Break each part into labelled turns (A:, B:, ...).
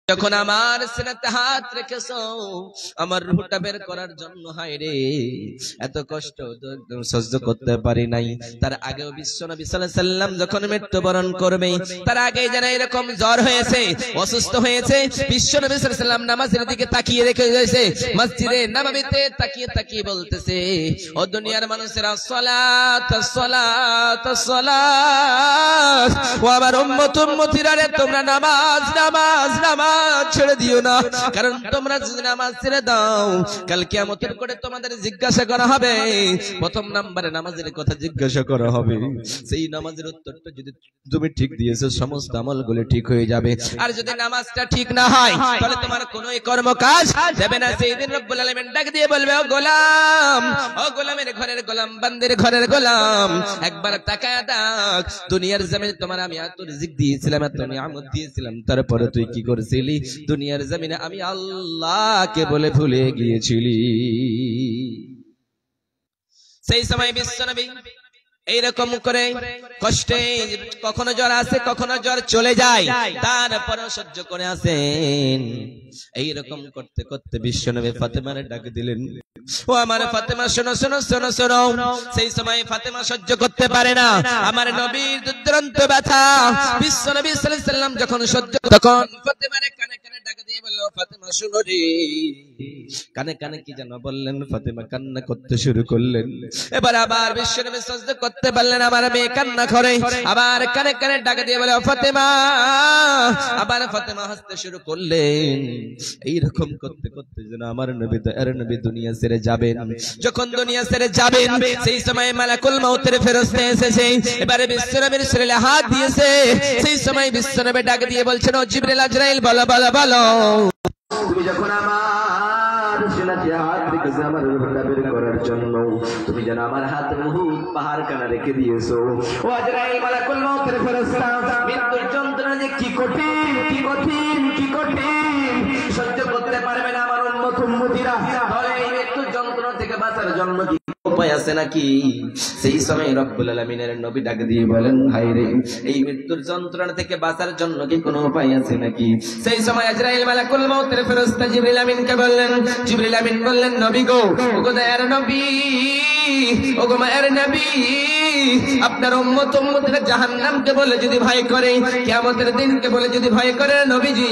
A: যখন আমার সিনাতে হাত রেখেছো আমার রূহটা বের করার জন্য, হায় রে এত কষ্ট একদম সহ্য করতে পারি নাই। তার আগেও বিশ্বনবী সাল্লাল্লাহু আলাইহি সাল্লাম যখন মৃত্যুবরণ করবে তার আগে যেন এরকম জ্বর হয়েছে, অসুস্থ হয়েছে, বিশ্বনবী সাল্লাল্লাহু আলাইহি সাল্লাম নামাজের দিকে তাকিয়ে রেখে গেছে, মসজিদে নববীতে তাকিয়ে তাকিয়ে বলতেছে, ও দুনিয়ার মানুষেরা সালাত সালাত সালাত, ও আমার উম্মত উম্মতিরা রে তোমরা নামাজ নামাজ নামাজ ছেড়ে দিও না, কারণ তোমরা যদি নামাজ ছেড়ে দাও কাল কিয়ামতের করে তোমাদের জিজ্ঞাসা করা হবে, প্রথম নম্বরে নামাজের কথা জিজ্ঞাসা করা হবে, সেই নামাজের উত্তরটা যদি তুমি ঠিক দিয়েছো সমস্ত আমলগুলো ঠিক হয়ে যাবে, আর যদি নামাজটা ঠিক না হয় তাহলে তোমার কোনো কর্ম কাজ দেবে না। সেই দিন রব্বুল আলামিন ডাক দিয়ে বলবে, ও গোলাম, ও গোলামের ঘরের গোলাম, বান্দির ঘরের গোলাম, একবার তাকায় দেখ, দুনিয়ার জমিনে তোমার আমি এত রিজিক দিয়েছিলাম, এত নিয়ামত দিয়েছিলাম, তারপরে তুই কি করেছিলি? দুনিয়ার জমিনে আমি আল্লাহকে বলে ভুলে গিয়েছিলি। সেই সময় বিশ্বনবী এইরকম করে কষ্টে, কখনো জ্বর আসে কখনো জ্বর চলে যায়, তারপরে সহ্য করে আসেন। এইরকম করতে করতে বিশ্বনবী ফাতেমারে ডাক দিলেন, ও আমার ফাতেমা শোনো শোনো শোনো শোনো। সেই সময় ফাতেমা সহ্য করতে পারে না, আমার নবীর দুর্দান্ত ব্যথা। বিশ্বনবী সাল্লাল্লাহু আলাইহি সাল্লাম যখন সহ্য, তখন ফাতেমারে কানে কানে ডাক দিয়ে বলল, ফাতেমা শোনো রে। কানে কানে কি যেন বললেন, ফাতেমা কান্না করতে শুরু করলেন। এবার আবার বিশ্বনবী সহ্য করতে পারলেন, আমার মেয়ে কান্না করে, আবার কানে কানে ডাক দিয়ে বলে, ফাতেমা। আবার ফাতেমা হাসতে শুরু করলেন। এইরকম করতে করতে যেন আমার নবী দয়ার নবী দুনিয়া ছেড়ে যাবেন। যখন দুনিয়া ছেড়ে যাবেন সেই সময় মালাকুল মউতের ফেরেশতা এসেছে, এবারে বিশ্বনবীর শরীরে হাত দিয়েছে। সেই সময় বিশ্বনবী ডাক দিয়ে বলছেন, ও জিবরিল আজরাইল বলো বলো বলো, তুমি যখন আমার সিনাতে হাত রেখেছো আমার রূহটা বের করার জন্য, তুমি যেন আমার হাত মুহুদ পাহাড় কানা রেখে দিয়েছো। ও আজরাইল মালাকুল মউতের ফেরেশতা, মৃত্যুর যন্ত্রণা যে কি কঠিন কি কঠিন কি কঠিন, সহ্য করতে পারবে না আমার উম্মত উম্মতিরা। তাহলে এই মৃত্যুর যন্ত্রণা থেকে বাঁচার জন্য কি উপায় আছে নাকি? সেই সময় রব্বুল আলামিনের নবী ডাক দিয়ে বলেন, হায় রে এই মৃত্যুর যন্ত্রণা থেকে বাঁচার জন্য কি কোনো উপায় আছে নাকি? সেই সময় আজরাইল মালাকুল মউতের ফেরেশতা জিবরিল আমিনকে বললেন, জিবরিল আমিন বললেন, নবী গো, ওগো দয়ার নবী, ওগো মায়ের নবী, আপনার উম্মত উম্মতিরা জাহান্নামকে বলে যদি ভয় করে, কিয়ামতের দিনকে বলে যদি ভয় করে নবীজি,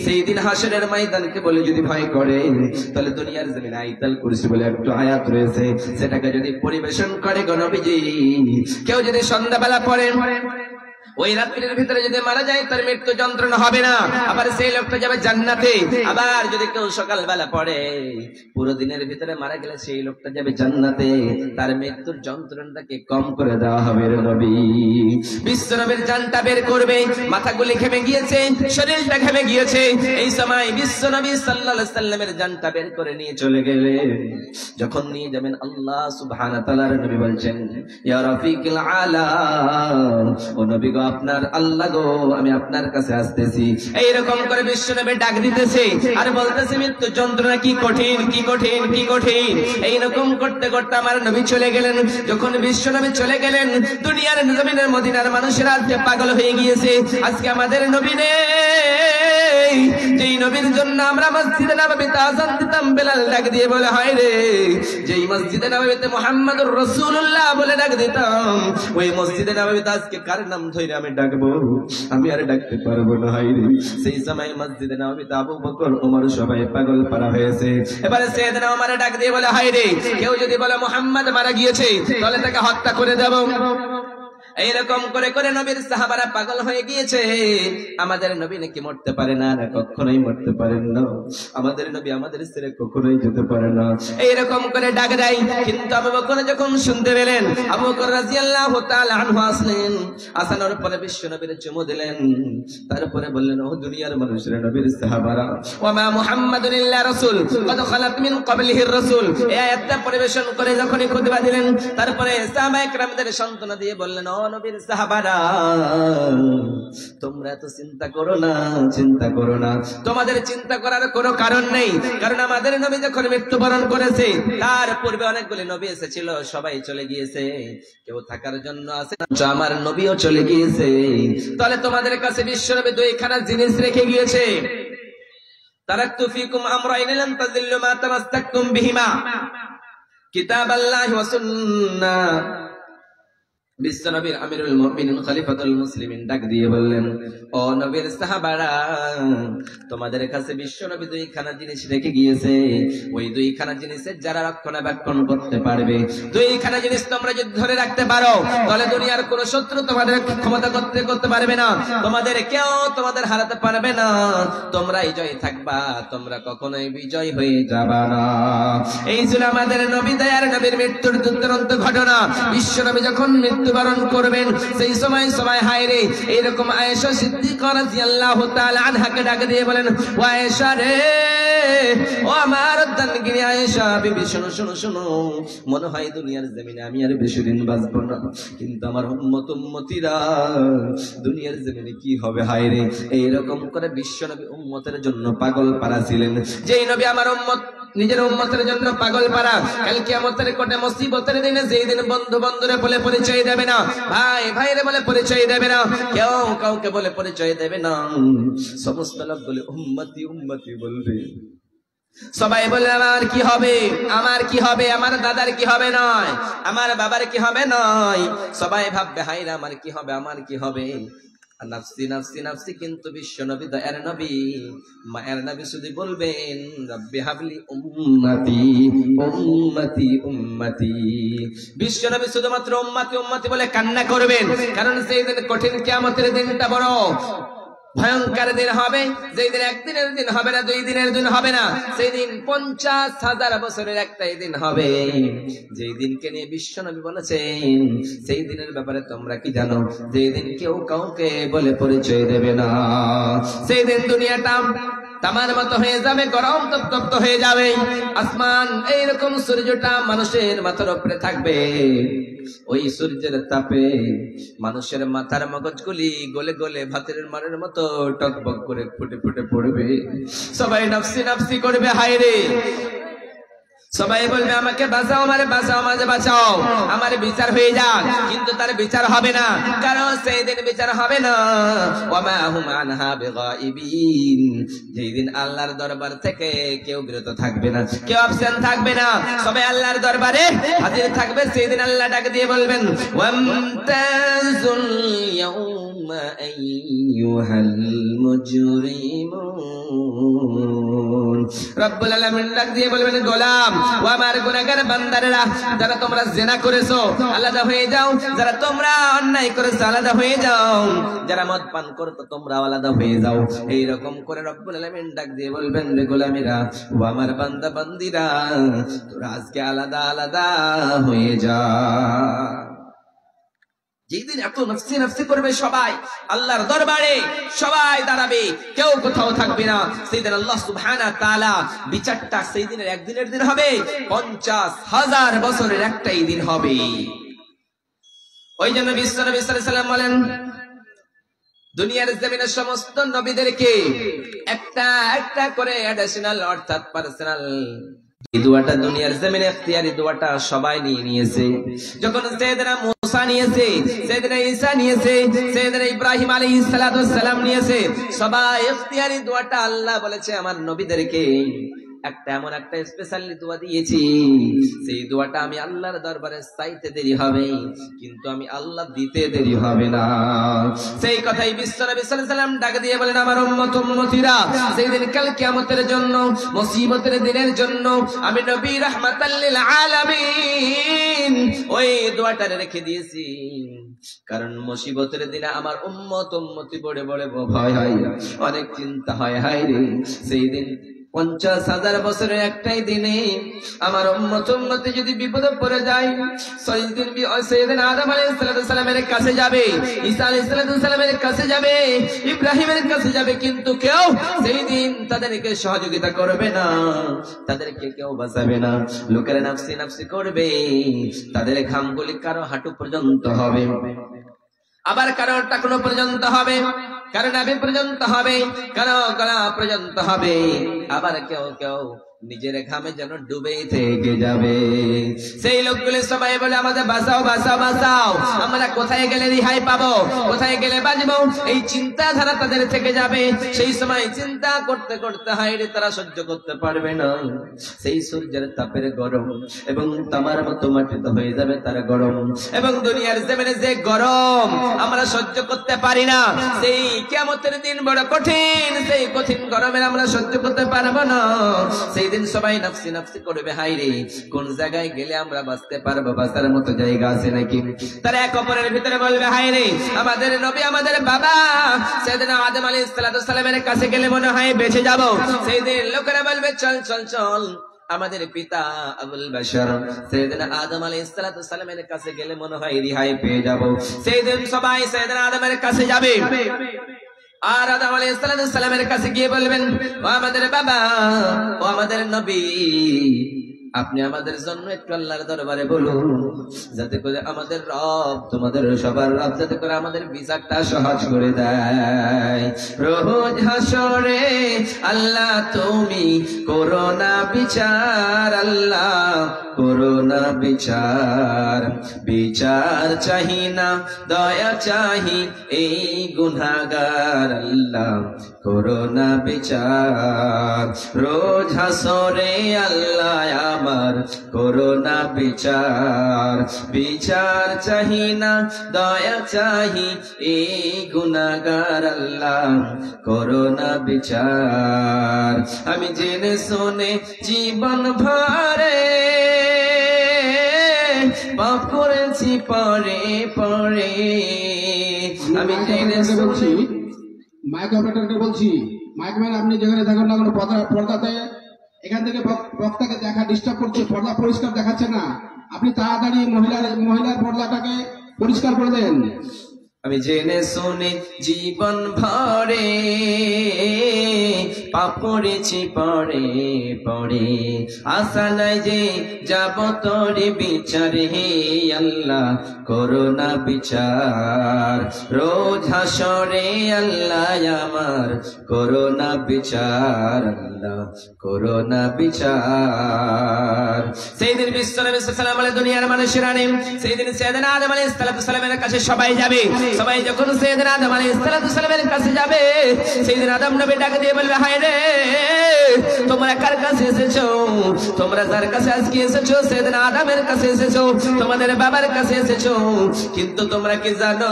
A: সেই দিন হাসরের ময়দানকে বলে যদি ভয় করে, তাহলে দুনিয়ার জমিনে আয়াতুল কুরসি বলে একটা আয়াত রয়েছে, সেটাকে যদি পরিবেশন করে গো নবীজি, কেউ যদি সন্ধ্যাবেলা পড়ে, ওই রাত্রির ভিতরে যদি মারা যায় তার মৃত্যু যন্ত্রণা হবে না, আবার সেই লোকটা যাবে জান্নাতে। আবার যদি কেউ সকালবেলা পড়ে, পুরো দিনের ভিতরে মারা গেলে সেই লোকটা যাবে জান্নাতে, তার মৃত্যুর যন্ত্রণাটাকে কম করে দেওয়া হবে রে নবী। বিশ্বনবীর জানটা বের করবে, মাথাগুলি ঘেমে গিয়েছে, শরীরটা ঘেমে গিয়েছে। এই সময় বিশ্বনবী সাল্লাল্লাহু আলাইহি সাল্লামের জানটা বের করে নিয়ে চলে গেলেন। যখন নিয়ে যাবেন আল্লাহ সুবহানাহু ওয়া তাআলার নবী বলছেন, ইয়া রাফিকুল আলা, ও নবী গো, আপনার আল্লাহ গো, আমি আপনার কাছে আসতেছি। এইরকম করে বিশ্বনবী ডাক দিতেছে আর বলতেছে, মৃত্যু যন্ত্রণা কি কঠিন কি কঠিন কি কঠিন। এইরকম করতে করতে আমার নবী চলে গেলেন। যখন বিশ্বনবী চলে গেলেন, দুনিয়ার জমিনের মদিনার মানুষেরা আজকে পাগল হয়ে গিয়েছে। আজকে আমাদের নবী নেই, যেই নবীর জন্য আমরা মসজিদে নববীতে আযান দিতাম, বেলাল ডাক দিয়ে বলে, হায় রে, যেই মসজিদে নববীতে মুহাম্মদুর রাসূলুল্লাহ বলে ডাক দিতাম, ওই মসজিদে নববীতে আজকে কার নাম ধরে আমি ডাকবো? আমি আর ডাকতে পারবো না। হায় রে, সেই সময় মসজিদে নববীতে আবু বকর ওমর সবাই পাগল পারা হয়েছে। এবারে সাইয়েদনা ওমর ডাক দিয়ে বলে, হায় রে, কেউ যদি বলে মুহাম্মদ মারা গিয়েছে তাহলে তাকে হত্যা করে দেব। এইরকম করে করে নবীর সাহাবারা পাগল হয়ে গিয়েছে। আমাদের নবী নাকি মরতে পারে না, কখনোই মরতে পারেন না, আমাদের নবী আমাদের ছেড়ে কখনোই যেতে পারে না। এইরকম করে ডাক দেয়। কিন্তু আবু বকর যখন শুনতে পেলেন, আবু বকর রাদিয়াল্লাহু তাআলা আনহু আসলেন, আসানোর পরে বিশ্ব নবীর চুমু দিলেন, তারপরে বললেন, ও দুনিয়ার মানুষেরা, নবীর সাহাবারা, ওয়া মা মুহাম্মাদুন ইল্লা রাসূল কদ খালাত মিন ক্বাবলিহির রাসূল, এই আয়াতটা পরিবেশন করে যখনই খুতবা দিলেন, তারপরে সাহাবায়ে কেরামদের সান্ত্বনা দিয়ে বললেন, ও নবীর সাহাবারা, তোমরা তো চিন্তা করো না, চিন্তা করো না, তোমাদের চিন্তা করার কোনো কারণ নেই। কারণ আমাদের নবী যখন মৃত্যুবরণ করেছে, তার পূর্বে অনেকগুলি নবী এসেছিল, সবাই চলে গিয়েছে, কেউ থাকার জন্য আছে না, আমার নবীও চলে গিয়েছে। তাহলে তোমাদের কাছে বিশ্বনবী দুইখানা জিনিস রেখে গিয়েছে। তারাকতু ফিকুম আমরাইন লান তাযিল্লু মা তামাসসাকতুম বিহিমা কিতাবাল্লাহি ওয়া সুন্নাহ। বিশ্বনবীর আমিরুল মুমিনিন খলিফাতুল মুসলিমিন ডাক দিয়ে বললেন, ও নবীর সাহাবারা, তোমাদের কাছে বিশ্বনবী দুইখানা জিনিস রেখে গিয়েছে। ওই দুইখানা জিনিসের যারা রক্ষণাবেক্ষণ করতে পারবে, দুইখানা জিনিস তোমরা যদি ধরে রাখতে পারো, তাহলে দুনিয়ার কোন শত্রু তোমাদের ক্ষমতা করতে পারবে না, তোমাদের কেউ তোমাদের হারাতে পারবে না, তোমরাই জয় থাকবা, তোমরা কখনোই বিজয় হয়ে যাবা না। এই ছিল আমাদের নবী দয়ার নবীর মৃত্যুর দুর্দান্ত ঘটনা। বিশ্বনবী যখন মৃত্যুবরণ করবেন, সেই সময় সবাই হায়রে এইরকম আয়েশা সিদ্দিকা রাদিয়াল্লাহু তাআলা আনহাকে ডাক দিয়ে বলেন, ও আয়েশা রে, ও আমার দানগিরি আয়েশা বিবি, শোনো শোনো শোনো, মনে হয় দুনিয়ার জমিনে আমি আর বেশি দিন বাঁচবো না, কিন্তু আমার উম্মতিরা দুনিয়ার জমিনে কি হবে হায়রে। এইরকম করে বিশ্বনবী উম্মতের জন্য পাগল পারা ছিলেন। যেই নবী আমার উম্মত নিজের উম্মতের জন্য পাগল পারা, কাল কিয়ামতের কোটে মুসিবতের দিনে যেই দিন বন্ধু বন্ধুরে বলে পরিচয় দেবে না, ভাই ভাইরে বলে পরিচয় দেবে না, কেউ কাউকে বলে পরিচয় দেবে না, সমস্ত লোক বলে উম্মতি উম্মতি বলবে। সবাই বলে আমার কি হবে, আমার কি হবে, আমার দাদার কি হবে নয়, আমার বাবার কি হবে নয়, সবাই ভাববে হায়রে আমার কি হবে, আমার কি হবে, নাফসি নাফসি নাফসি। কিন্তু বিশ্বনবী দয়ার নবী মায়ের নবী শুধু বলবেন, রব্বি হাবলি উম্মতি উম্মতি উম্মতি। বিশ্বনবী শুধুমাত্র উম্মতি উম্মতি বলে কান্না করবেন, কারণ সেই দিন কঠিন কিয়ামতের দিনটা বড় ভয়ঙ্কর দিন হবে। যেই দিন একদিনের দিন হবে না, 2 দিনের দিন হবে না, সেই দিন 50,000 বছরের একটাই দিন হবে। যেই দিনকে নিয়ে বিশ্বনবী বলেছেন, সেই দিনের ব্যাপারে তোমরা কি জানো? যেই দিন কেউ কাউকে বলে পরিচয় দেবে না। সেই দিন দুনিয়াটা তামার মতো হয়ে যাবে, গরম তপ্ত হয়ে যাবে, আসমান এইরকম সূর্যটা মানুষের মাথার উপরে থাকবে। ওই সূর্যের তাপে মানুষের মাথার মগজগুলি গলে গলে ভাতের মারের মতো টকবক করে ফুটে ফুটে পড়বে। সবাই নাফসি নাফসি করবে হায়রে। সবাই বলবে আমাকে বাঁচাও, আমারে বাঁচাও, আমাকে বাঁচাও, আমার বিচার হয়ে যাক। কিন্তু তার বিচার হবে না, কারণ সেই দিন বিচার হবে না। ওয়ামা হুম আনহা বিগাইবিন। যেই দিন আল্লাহর দরবার থেকে কেউ বিরত থাকবে না, কেউ অ্যাবসেন্ট থাকবে না, সবাই আল্লাহর দরবারে হাজির থাকবে। সেই দিন আল্লাহ ডাক দিয়ে বলবেন, ওয়ামতাজুল ইয়াউমা আইয়ুহাল মুজরিমুন। রব্বুল আলামিন ডাক দিয়ে বলবেন, গোলাম ও আমার গুনাহগার বান্দারেরা, যারা তোমরা জিনা করেছো আলাদা হয়ে যাও, যারা তোমরা অন্যায় করেছো আলাদা হয়ে যাও, যারা মদ পান করতো তোমরা আলাদা হয়ে যাও। এইরকম করে রব্বুল আলামিন ডাক দিয়ে বলবেন, রে গোলামেরা, ও আমার বান্দা বান্দিরা, তোরা আজকে আলাদা আলাদা হয়ে যা। যেদিন এত নফসি নফসি করবে সবাই আল্লাহর দরবারে, সবাই দাঁড়াবে, কেউ কোথাও থাকবে না। সেদিন আল্লাহ সুবহানাহু ওয়া তাআলা বিচারটা সেই দিনের একদিনের দিন হবে, 50,000 বছরের একটাই দিন হবে। ওই জন্য বিশ্বনবী সাল্লাল্লাহু আলাইহি ওয়াসাল্লাম বলেন, দুনিয়ার জমিনে সমস্ত নবীদেরকে একটা একটা করে অ্যাডিশনাল অর্থাৎ পার্সোনাল এই দোয়াটা দুনিয়ার জমিনে ইখতিয়ারি দোয়াটা সবাই নিয়ে নিয়েছে। যখন সাইয়েদনা মুসা নিয়েছে, সাইয়েদনা ঈসা নিয়েছে, সাইয়েদনা ইব্রাহিম আলাইহিস সালাতু সালাম নিয়েছে, সবাই ইখতিয়ারি দোয়াটা আল্লাহ বলেছে আমার নবীদেরকে একটা এমন একটা স্পেশালি দোয়া দিয়েছি, সেই দোয়াটা আমি আল্লাহর দরবারে চাইতে দেরি হবে, কিন্তু আমি আল্লাহ দিতে দেরি হবে না। সেই কথাই বিশ্বনবী সাল্লাল্লাহু আলাইহি ওয়াসাল্লাম ডাক দিয়ে বলেন, আমার উম্মতিরা সেই দিন কাল কিয়ামতের জন্য, মুসিবতের দিনের জন্য আমি নবী রাহমাতাল লিল আলামিন ওই দোয়াটা রেখে দিয়েছি। কারণ মুসিবতের দিনে আমার উম্মতি বড়ে বড়ে ভয় হয়, অনেক চিন্তা হয়, হায় রে সেই দিন 50,000 বছরের একটাই দিনে আমার উম্মতি যদি বিপদে পড়ে যায়, সাইয়েদনা আদম আলাইহিস সালামের কাছে যাবে, ঈসা আলাইহিস সালামের কাছে যাবে, ইব্রাহিমের কাছে যাবে, কিন্তু কেউ সেই দিন তাদেরকে সহযোগিতা করবে না, তাদেরকে কেউ বাঁচাবে না। লোকেরা নাফসি নাফসি করবে, তাদের ঘামগুলি কারো হাঁটু পর্যন্ত হবে, আবার কারো টাকনো পর্যন্ত হবে, কারো নাভি পর্যন্ত হবে, কারো গলা পর্যন্ত হবে, আবার কেউ কেউ নিজের ঘামে যেন ডুবে থেকে যাবে। সেই লোকগুলো সবাই বলে আমাদের বাঁচাও বাঁচাও বাঁচাও, আমরা কোথায় গেলে রেহাই পাবো, কোথায় গেলে বাঁচবো, এই চিন্তাধারা তাদের থেকে যাবে। সেই সময় চিন্তা করতে করতে হায়রে তারা সহ্য করতে পারবে না, সেই সূর্যের তাপের গরম এবং তামার মতো মাটিতে হয়ে যাবে তার গরম, এবং দুনিয়ার জমিনে যে গরম আমরা সহ্য করতে পারি না, সেই কিয়ামতের দিন বড় কঠিন, সেই কঠিন গরমের আমরা সহ্য করতে পারবো না। সেই দিন সবাই নাফসি নাফসি করবে, হায়রে কোন জায়গায় গেলে আমরা বাঁচতে পারবো, বাঁচার মতো জায়গা আছে নাকি। তারা এক অপরের ভিতরে বলবে, হায়রে আমাদের নবী আমাদের বাবা সাইয়েদনা আদম আলাইহিস সালামের কাছে গেলে মনে হয় বেঁচে যাব। সেই দিন লোকেরা বলবে, চল চল চল আমাদের পিতা আবুল বাশার সাইয়েদনা আদম আলাইহিস সালামের কাছে গেলে মনে হয় রেহাই পেয়ে যাব। সেই দিন সবাই সাইয়েদনা আদমের কাছে যাবে, আর আদম আলাইহিস সালামের কাছে গিয়ে বলবেন, ও আমাদের বাবা, ও আমাদের নবী, আপনি আমাদের জন্য একটু আল্লাহর দরবারে বলুন, যাতে করে আমাদের রব, তোমাদের সবার রব, যাতে করে আমাদের বিচারটা সহজ করে দেয়। রোজ হাসরে আল্লাহ তুমি করো না বিচার, আল্লাহ করো না বিচার, বিচার চাহি না দয়া চাহি এই গুনাহগার, আল্লাহ করো না বিচার। রোজ হাসরে আল্লাহ আমার করো না বিচার, বিচার চাহি না দয়া চাহি এই গুনাহগার, আল্লাহ করো না বিচার। আমি জেনে শুনে জীবন ভরে পাপ করেছি পরে পরে, আমি জেনে
B: বলছি, মাইক অপারেটরকে বলছি, মাইক ম্যান আপনি যেখানে থাকুন না কোনো পর্দাতে এখান থেকে বক্তাকে দেখা ডিস্টার্ব করছে, পর্দা পরিষ্কার দেখাচ্ছে না, আপনি তাড়াতাড়ি মহিলার পর্দাটাকে পরিষ্কার করে দেন।
A: আমি জেনে শুনে জীবন ভরে পাপ করেছি পরে পরে, আশা নাই যে যাব তোরে বিচারে, হে আল্লাহ করো না বিচার। রোজ হাসরে আল্লাহ আমার করো না বিচার, আল্লাহ করো না বিচার। সেই দিন বিশ্বনবী সাল্লাল্লাহু আলাইহি দুনিয়ার মানুষেরা নেই, সেই দিন সাইয়েদনা আদম আলাইহিস সালামের কাছে সবাই যাবে। সবাই যখন সাইয়েদনা আদম আলাইহিস সালামের কাছে যাবে, সেই দিন আদম নবী ডাক দিয়ে বলবে, হায় রে তোমরা কার কাছে এসেছো, তোমরা যার কাছে আজকে এসেছো সাইয়েদনা আদমের কাছে এসেছো, তোমাদের বাবার কাছে এসেছো, কিন্তু তোমরা কি জানো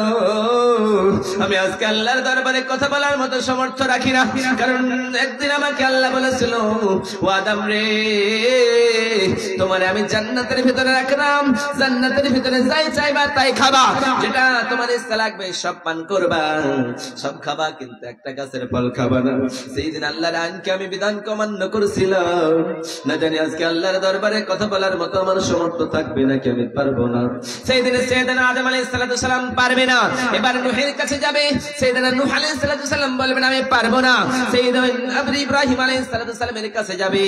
A: আমি আজকে আল্লাহর দরবারে কথা বলার মতো সামর্থ্য রাখি না, কারণ একদিন আমাকে আল্লাহ বলেছিল, ও আদম রে তোমারে আমি জান্নাতের ভিতরে রাখলাম, জান্নাতের ভিতরে যাই চাইবা তাই খাবা, যেটা তোমার ইচ্ছা লাগবে সব পান করবা, সব খাবা, কিন্তু একটা গাছের ফল খাবা না। সেই দিন আল্লাহর আইনকে আমি বিধানকে অমান্য করেছিলাম, না জানি আজকে আল্লাহর দরবারে কথা বলার মতো আমার সামর্থ্য থাকবে নাকি আমি পারবো না। সেই দিনে সাইয়েদনা আদম আলাইহিস সালাম পারবে না, এবার নূহের কাছে যাবে, সাইয়েদনা নূহ আলাইহিস সালাম বলবেন আমি পারবো না। সাইয়েদনা ইব্রাহিম আলাইহিস সালামের কাছে যাবে,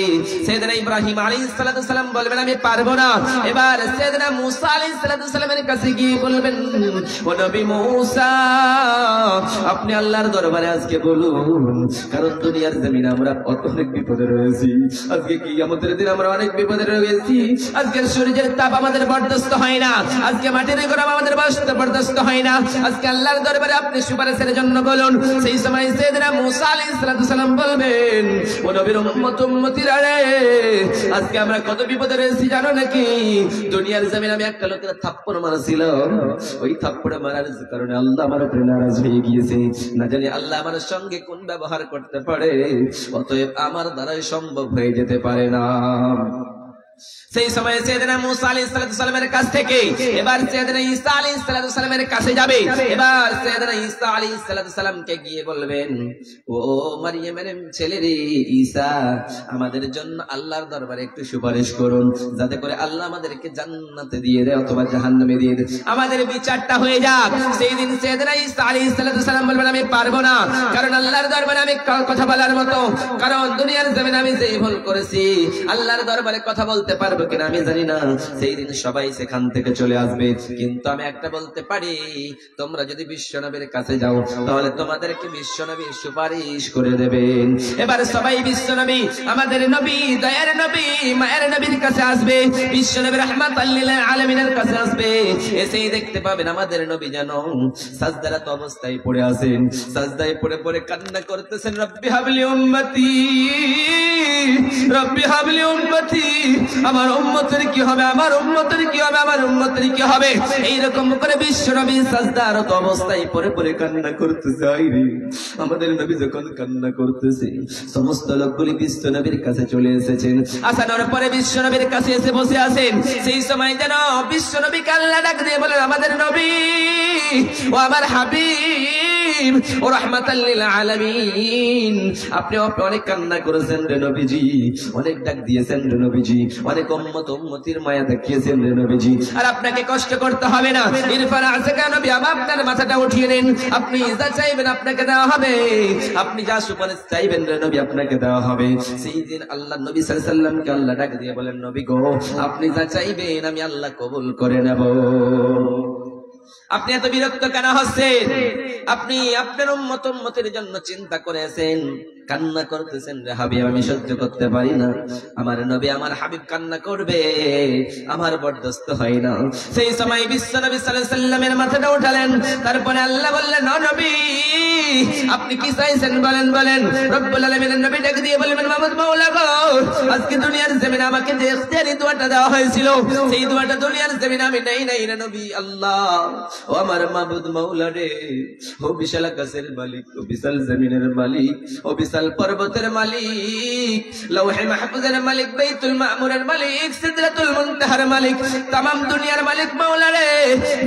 A: সাইয়েদনা ইব্রাহিম আলাইহিস সালাম বলবেন আমি পারবো না। এবার সাইয়েদনা মূসা আলাইহিস সালামের কাছে গিয়ে বলবেন, ও নবী মূসা আপনি আল্লাহর দরবারে আজকে বলুন, কারণ দুনিয়ার জমিনে আমরা অনেক বিপদে রয়েছি, আজকে কিয়ামতের দিন আমরা অনেক বিপদে রয়েছি, আজকের সূর্যের তাপ আমাদের বরদাস্ত হয় না, আজকে মাটির গরম আমাদের বরদাস্ত হয় না, আজকে আল্লাহর দরবারে আপনি সুপারিশের জন্য বলুন। সেই সময় সাইয়েদনা মূসা আলাইহিস সালাম বলবেন, ও নবীর উম্মতিরা রে আজকে আমরা কত বিপদে রয়েছি জানো নাকি, দুনিয়ার জমিনে আমি একটা লোকের থাপ্পড় মারছিল, ওই থাপ্পড় মারার কারণে আল্লাহ আমার উপরে নারাজ হয়ে গিয়েছে, না জানি আল্লাহ আমার সঙ্গে কোন ব্যবহার করতে পারে, অতএব আমার দ্বারাই সম্ভব হয়ে যেতে পারে না। সেই সময় সাইয়েদনা মূসা আলাইহিস সালামের কাছ থেকে এবার সাইয়েদনা ঈসা আলাইহিস সালামের কাছে যাবে, এবার সাইয়েদনা ঈসা আলাইহিস সালামকে গিয়ে বলবেন, ও মারিয়ামের ছেলে রে ঈসা আমাদের জন্য আল্লাহর দরবারে একটু সুপারিশ করুন, যাতে করে আল্লাহ আমাদেরকে জান্নাতে দিয়ে দেয় অথবা জাহান্নামে দিয়ে দেয়, আমাদের বিচারটা হয়ে যাক। সেই দিন সাইয়েদনা ঈসা আলাইহিস সালাম বলবেন আমি পারবো না, কারণ আল্লাহর দরবারে আমি কথা বলার মতো, কারণ দুনিয়ার জমিনে আমি যে ভুল করেছি আল্লাহর দরবারে কথা বলতে করতে পারবো কিনা আমি জানি না, সেই দিন সবাই সেখান থেকে চলে আসবে। কিন্তু আমি একটা বলতে পারি, তোমরা যদি বিশ্বনবীর কাছে যাও তাহলে তোমাদেরকে বিশ্বনবী সুপারিশ করে দেবেন। এবার সবাই বিশ্বনবী, আমাদের নবী, দয়ার নবী, মায়ের নবীর কাছে আসবে, বিশ্বনবী রাহমাতাল লিল আলামিনের কাছে আসবে। এসেই দেখতে পাবেন আমাদের নবী যেন সাজদারত অবস্থায় পড়ে আছেন, সাজদায় পড়ে পড়ে কান্না করতেছেন, রব্বি হাবলি উম্মতি, রব্বি হাবলি উম্মতি, আমার উম্মতের কি হবে, আমার উম্মতের কি হবে, আমার উম্মতের কি হবে। এইরকম করে বিশ্বনবী সাজদারত অবস্থায় পড়ে পড়ে কান্না করতেছে। আইরে আমাদের নবী যখন কান্না করতেছে, সমস্ত লোকগুলি বিশ্বনবীর কাছে চলে এসেছেন। আসানোর পরে বিশ্বনবীর কাছে এসে বসে আছেন। সেই সময় যেন বিশ্বনবী আল্লাহ ডাক দিয়ে বলেন, আমাদের নবী ও আমার হাবিব ও রাহমাতাল লিল আলামিন, আপনি অনেক কান্না করেছেন রে নবীজি, অনেক ডাক দিয়েছেন রে নবীজি, অনেক উম্মতির মায়া দেখিয়েছেন রে নবীজি, আর আপনাকে কষ্ট করতে হবে না। ইরফান আসাকা নবী, আপনার মাথাটা উঠিয়ে নেন, আপনি যা চাইবেন আপনাকে দেওয়া হবে, আপনি যা সুপারিশ চাইবেন রে নবী আপনাকে দেওয়া হবে। সেই দিন আল্লাহ নবী সাল্লাল্লাহু আলাইহি ওয়াসাল্লামকে আল্লাহ ডাক দিয়ে বলেন, নবী গো, আপনি যা চাইবেন আমি আল্লাহ কবুল করে নেব। আপনি এত বিরক্ত কেন হচ্ছেন? আপনি আপনার উম্মতের জন্য চিন্তা করেছেন, কান্না করতেছেন, রে হাবিব আমি সহ্য করতে পারি না, আমার নবী আমার হাবিব কান্না করবে, আমার বরদাস্ত হয় না। সেই সময় বিশ্ব নবী সাল্লাল্লাহু আলাইহি ওয়াসাল্লামের মাথাটা উঠালেন, তারপরে আল্লাহ বললেন, ও নবী আপনি কি চাইছেন বলেন, বলেন। রব্বুল আলামিনের নবী ডাক দিয়ে বললেন, মাহমুদ মাওলা গো, আজকে দুনিয়ার জমিনে আমাকে যে ইখতিয়ারি দোয়াটা দেওয়া হয়েছিল, সেই দোয়াটা দুনিয়ার জমিনে আমি নেই রে নবী। আল্লাহ ও আমার মাহমুদ মাওলা রে, ও বিশাল আকাশের মালিক, ও বিশাল জমিনের মালিক, ও বিশাল পর্বতের মালিক, লৌহে মাহফুজের মালিক, বাইতুল মামুরের মালিক, সিদরাতুল মুনতাহার মালিক, तमाम দুনিয়ার মালিক মাওলা রে,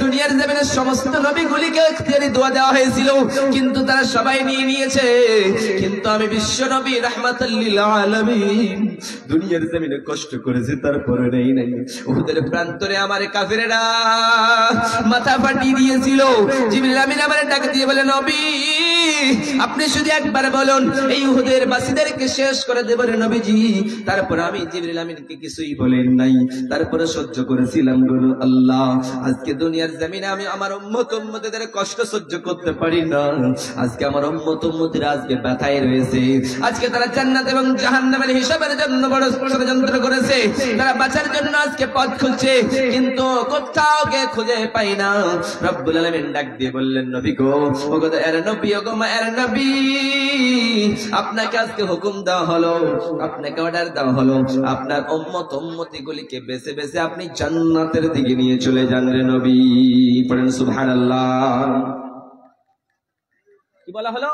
A: দুনিয়ার জমিনের সমস্ত নবীগুলিকে ইখতিয়ারি দোয়া দেওয়া হয়েছিল, কিন্তু তারা সবাই নিয়ে নিয়েছে, কিন্তু আমি বিশ্ব নবী রাহমাতাল লিল আলামিন দুনিয়ার জমিনে কষ্ট করেছি, তারপরে নেই নাই। উহুদের প্রান্তরে আমার কাফিরেরা মাথা ফাটিয়ে দিয়েছিল। জিবরিল আমিন আমার ডাক দিয়ে বলে, নবী আপনি শুধু একবার বলুন, এই উহুদের বাসীদেরকে শেষ করে দেব রে নবীজি। তারপর আমি জিবরিল আমিনকে কিছুই বলেন নাই, তারপরে সহ্য করেছিলাম। বলো আল্লাহ, আজকে দুনিয়ার জমিনে আমি আমার উম্মতদের কষ্ট সহ্য করতে পারি না, আজকে আমার উম্মতরা আজকে ব্যথায় রয়েছে, আজকে তারা জান্নাত এবং জাহান্নামের হিসাবের জন্য বড় ষড়যন্ত্র করেছে, তারা বাঁচার জন্য আজকে পথ খুঁজছে, কিন্তু কোথাও গিয়ে খুঁজে পাই না। রব্বুল আলামিন ডাক দিয়ে বললেন, নবী গো, ও গো এর নবী, ও গো মায়ের নবী, আপনাকে আজকে হুকুম দেওয়া হলো, আপনাকে অর্ডার দেওয়া হলো, আপনার উম্মতিগুলিকে বেছে বেছে আপনি জান্নাতের দিকে নিয়ে চলে যান রে নবী। পড়েন সুবহানাল্লাহ। কি বলা হলো?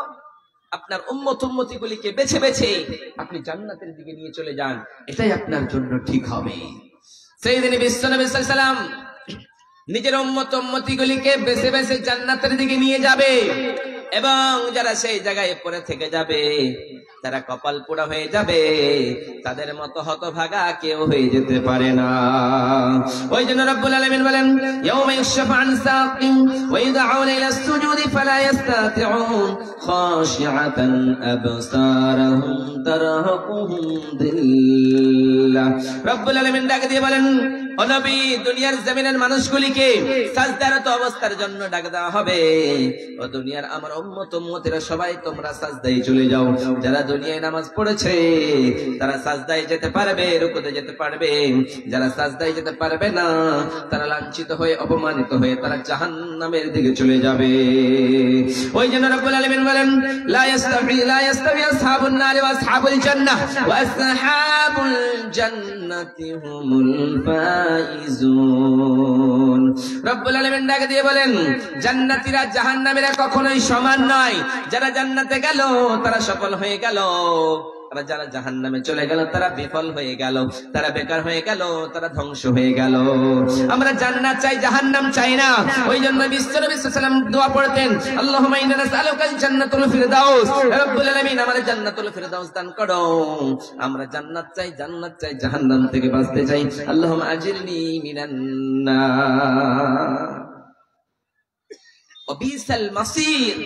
A: আপনার উম্মতিগুলিকে বেছে বেছে আপনি জান্নাতের দিকে নিয়ে চলে যান, এটাই আপনার জন্য ঠিক হবে। সেই দিন বিশ্ব নবী সাল্লাল্লাহু আলাইহি ওয়াসাল্লাম নিজের উম্মতিগুলিকে বেছে বেছে জান্নাতের দিকে নিয়ে যাবে, এবং যারা সেই জায়গায় পড়ে থেকে যাবে তারা কপাল পোড়া হয়ে যাবে, তাদের মতো হতভাগা কেউ হয়ে যেতে পারে না। ওই জন্য রব্বুল আলামিন বলেন, ইয়াউমা ইউশফা আন সাকিন ওয়া ইউদআউনা ইলা সুজুদি ফালা ইস্তাতিউন খাশিআতান আবসারুহুম তারহাকুহুম দিল্লাহ। রব্বুল আলামিন ডাক দিয়ে বলেন, ও নবী, দুনিয়ার জমিনের মানুষগুলিকে সাজদারত অবস্থার জন্য ডাক দেওয়া হবে। ও দুনিয়ার আমার উম্মতেরা সবাই তোমরা সাজদায় চলে যাও। যারা দুনিয়ায় নামাজ পড়েছে তারা সাজদায় যেতে পারবে, রুকুতে যেতে পারবে। যারা সাজদায় যেতে পারবে না তারা লাঞ্ছিত হয়ে, অপমানিত হয়ে তারা জাহান্নামের দিকে চলে যাবে। ওই জন্য রব্বুল আলামিন বলেন, লা ইয়াস্তাবি আসহাবুন নারি ওয়া আসহাবুল জান্নাহ ওয়া আসহাবুল জান্নাতি হুমুল ফাইজুন। রব্বুল আলামিন ডাক দিয়ে বলেন, জান্নাতীরা জাহান্নামীরা কখনোই সমান নয়। যারা জান্নাতে গেল তারা সফল হয়ে গেল, আর যারা জাহান্নামে চলে গেল তারা বিফল হয়ে গেল, তারা বেকার হয়ে গেল, তারা ধ্বংস হয়ে গেল। আমরা জান্নাত চাই, জাহান্নাম চাই না। ওই জন্য বিশ্ব নবী সাল্লাল্লাহু আলাইহি ওয়াসাল্লাম দোয়া পড়তেন, আল্লাহুম্মা ইন্না নাসআলুকাল জান্নাতুল ফিরদাউস, রব্বুল আলামিন আমাদের জান্নাতুল ফিরদাউস দান করো। আমরা জান্নাত চাই, জান্নাত চাই, জাহান্নাম থেকে বাঁচতে চাই। আল্লাহুম্মা আজিরনি মিনান নার। ওয়া বিসাল মাসির,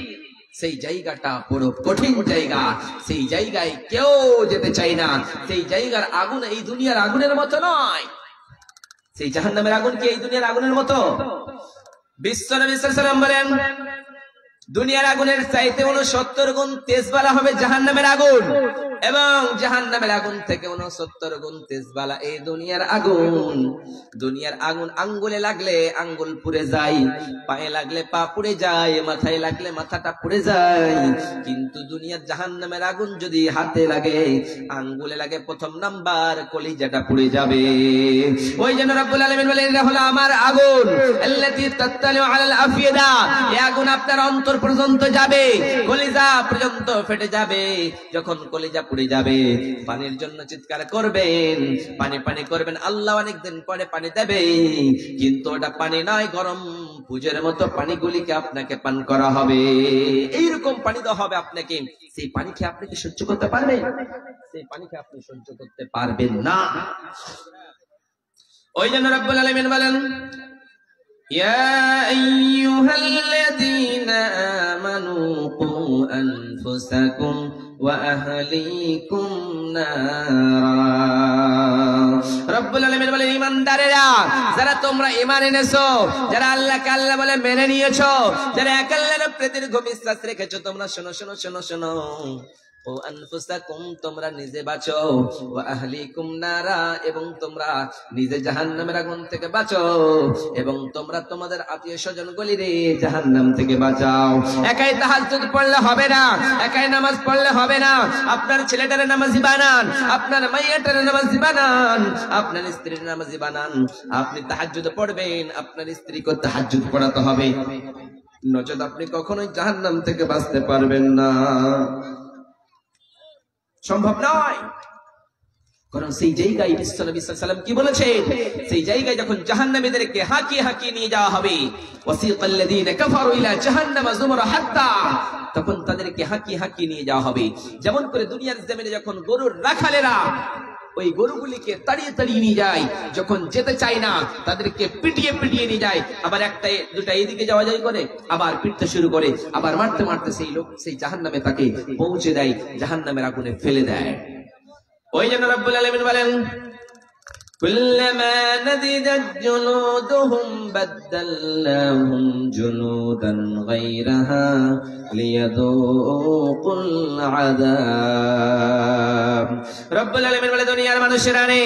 A: সেই জায়গাটা বড় কঠিন জায়গা, সেই জায়গায় কেউ যেতে চায় না। সেই জায়গার আগুন এই দুনিয়ার আগুনের মতো নয়। সেই জাহান্নামের আগুন কি এই দুনিয়ার আগুনের মতো? বিশ্বনবী সাল্লাল্লাহু আলাইহি ওয়াসাল্লাম বলেন, দুনিয়ার আগুনের চাইতে 69 গুণ তেজবালা হবে জাহান্নামের আগুন, এবং জাহান্নামের আগুন থেকে 69 গুণ তেজবালা এই দুনিয়ার আগুন। দুনিয়ার আগুন আঙ্গুলে লাগলে আঙ্গুল পুড়ে যায়, পায়ে লাগলে পা পুড়ে যায়, মাথায় লাগলে মাথাটা পুড়ে যায়। কিন্তু দুনিয়ার জাহান্নামের আগুন যদি হাতে লাগে, আঙ্গুলে লাগে, প্রথম নাম্বার কলিজাটা পুড়ে যাবে। ওই জন্য রব্বুল আলামিন বলেন, এটা হলো আমার আগুন, আল্লাতী তাত্তালিউ আলাল আফিদা। এই আগুন আপনার অন্তর পর্যন্ত যাবে, কলিজা পর্যন্ত ফেটে যাবে। যখন কলিজা পুড়ে যাবে, পানির জন্য চিৎকার করবেন, পানি পানি করবেন। আল্লাহ অনেকদিন পরে পানি দেবে, কিন্তু ওটা পানি নয়, গরম পুজোর মতো পানিগুলিকে আপনাকে পান করা হবে। এইরকম পানি দেওয়া হবে আপনাকে। সেই পানি খেয়ে আপনি কি সহ্য করতে পারবেন? সেই পানি খেয়ে আপনি সহ্য করতে পারবেন না। ওই জন্য রব্বুল আলামিন বলেন, ইয়া আইয়ুহাল্লাযীনা আমানু কু আনফুসাকুম ওয়া আহলিকুম নারা। রব্বুল আলামিন বলেন, ঈমানদারেরা, যারা তোমরা ঈমান এনেছো, যারা আল্লাহকে আল্লাহ বলে মেনে নিয়েছো, যারা এক আল্লাহর উপরে দীর্ঘ বিশ্বাস রেখেছো, তোমরা শোনো শোনো শোনো শোনো। ও আনফুসাকুম, তোমরা নিজে বাঁচো, ওয়া আহলিকুম নারা, এবং তোমরা নিজে জাহান্নামের আগুন থেকে বাঁচো, এবং তোমরা তোমাদের আত্মীয় স্বজন গুলিরে জাহান্নাম থেকে বাঁচাও। একাই তাহাজ্জুদ পড়লে হবে না, একাই নামাজ পড়লে হবে না। আপনার ছেলেটারে নামাজি বানান, আপনার মাইয়াটারে নামাজি বানান, আপনার স্ত্রীর নামাজি বানান। আপনি তাহাজ্জুদ পড়বেন, আপনার স্ত্রীকে তাহাজ্জুদ পড়াতে হবে, নচেত আপনি কখনোই জাহান্নাম থেকে বাঁচতে পারবেন না, সম্ভব নয়। কারণ সেই জায়গায় বিশ্বনবী সাল্লাল্লাহু আলাইহি ওয়াসাল্লাম কি বলেছেন, সেই জায়গায় যখন জাহান্নামীদেরকে হাঁকিয়ে হাঁকিয়ে নিয়ে যাওয়া হবে, ওয়াসিকাল্লাযীনা কাফারু ইলা জাহান্নামা যুমরা হাত্তা, তখন তাদেরকে হাঁকিয়ে হাঁকিয়ে নিয়ে যাওয়া হবে। যেমন করে দুনিয়ার জমিনে যখন গরুর রাখালেরা ওই গরুগুলিকে তাড়িয়ে তাড়িয়ে নিয়ে যায়, যখন যেতে চায় না তাদেরকে পিটিয়ে পিটিয়ে নিয়ে যায়, আবার একটা দুটা এদিকে যাওয়া যায় করে, আবার পিটতে শুরু করে, আবার মারতে মারতে সেই লোক সেই জাহান্নামে তাকে পৌঁছে দেয়, জাহান্নামের আগুনে ফেলে দেয়। ওই জন্য রব্বুল আলামিন বলেন, কুল্লামা নাদিদাত জুলুদুহুম বাদদালনাহুম জুলুদান গায়রাহা লিয়াযুকুল আযাব। রব্বুল আলামিন বলে, দুনিয়ার মানুষেরা নে,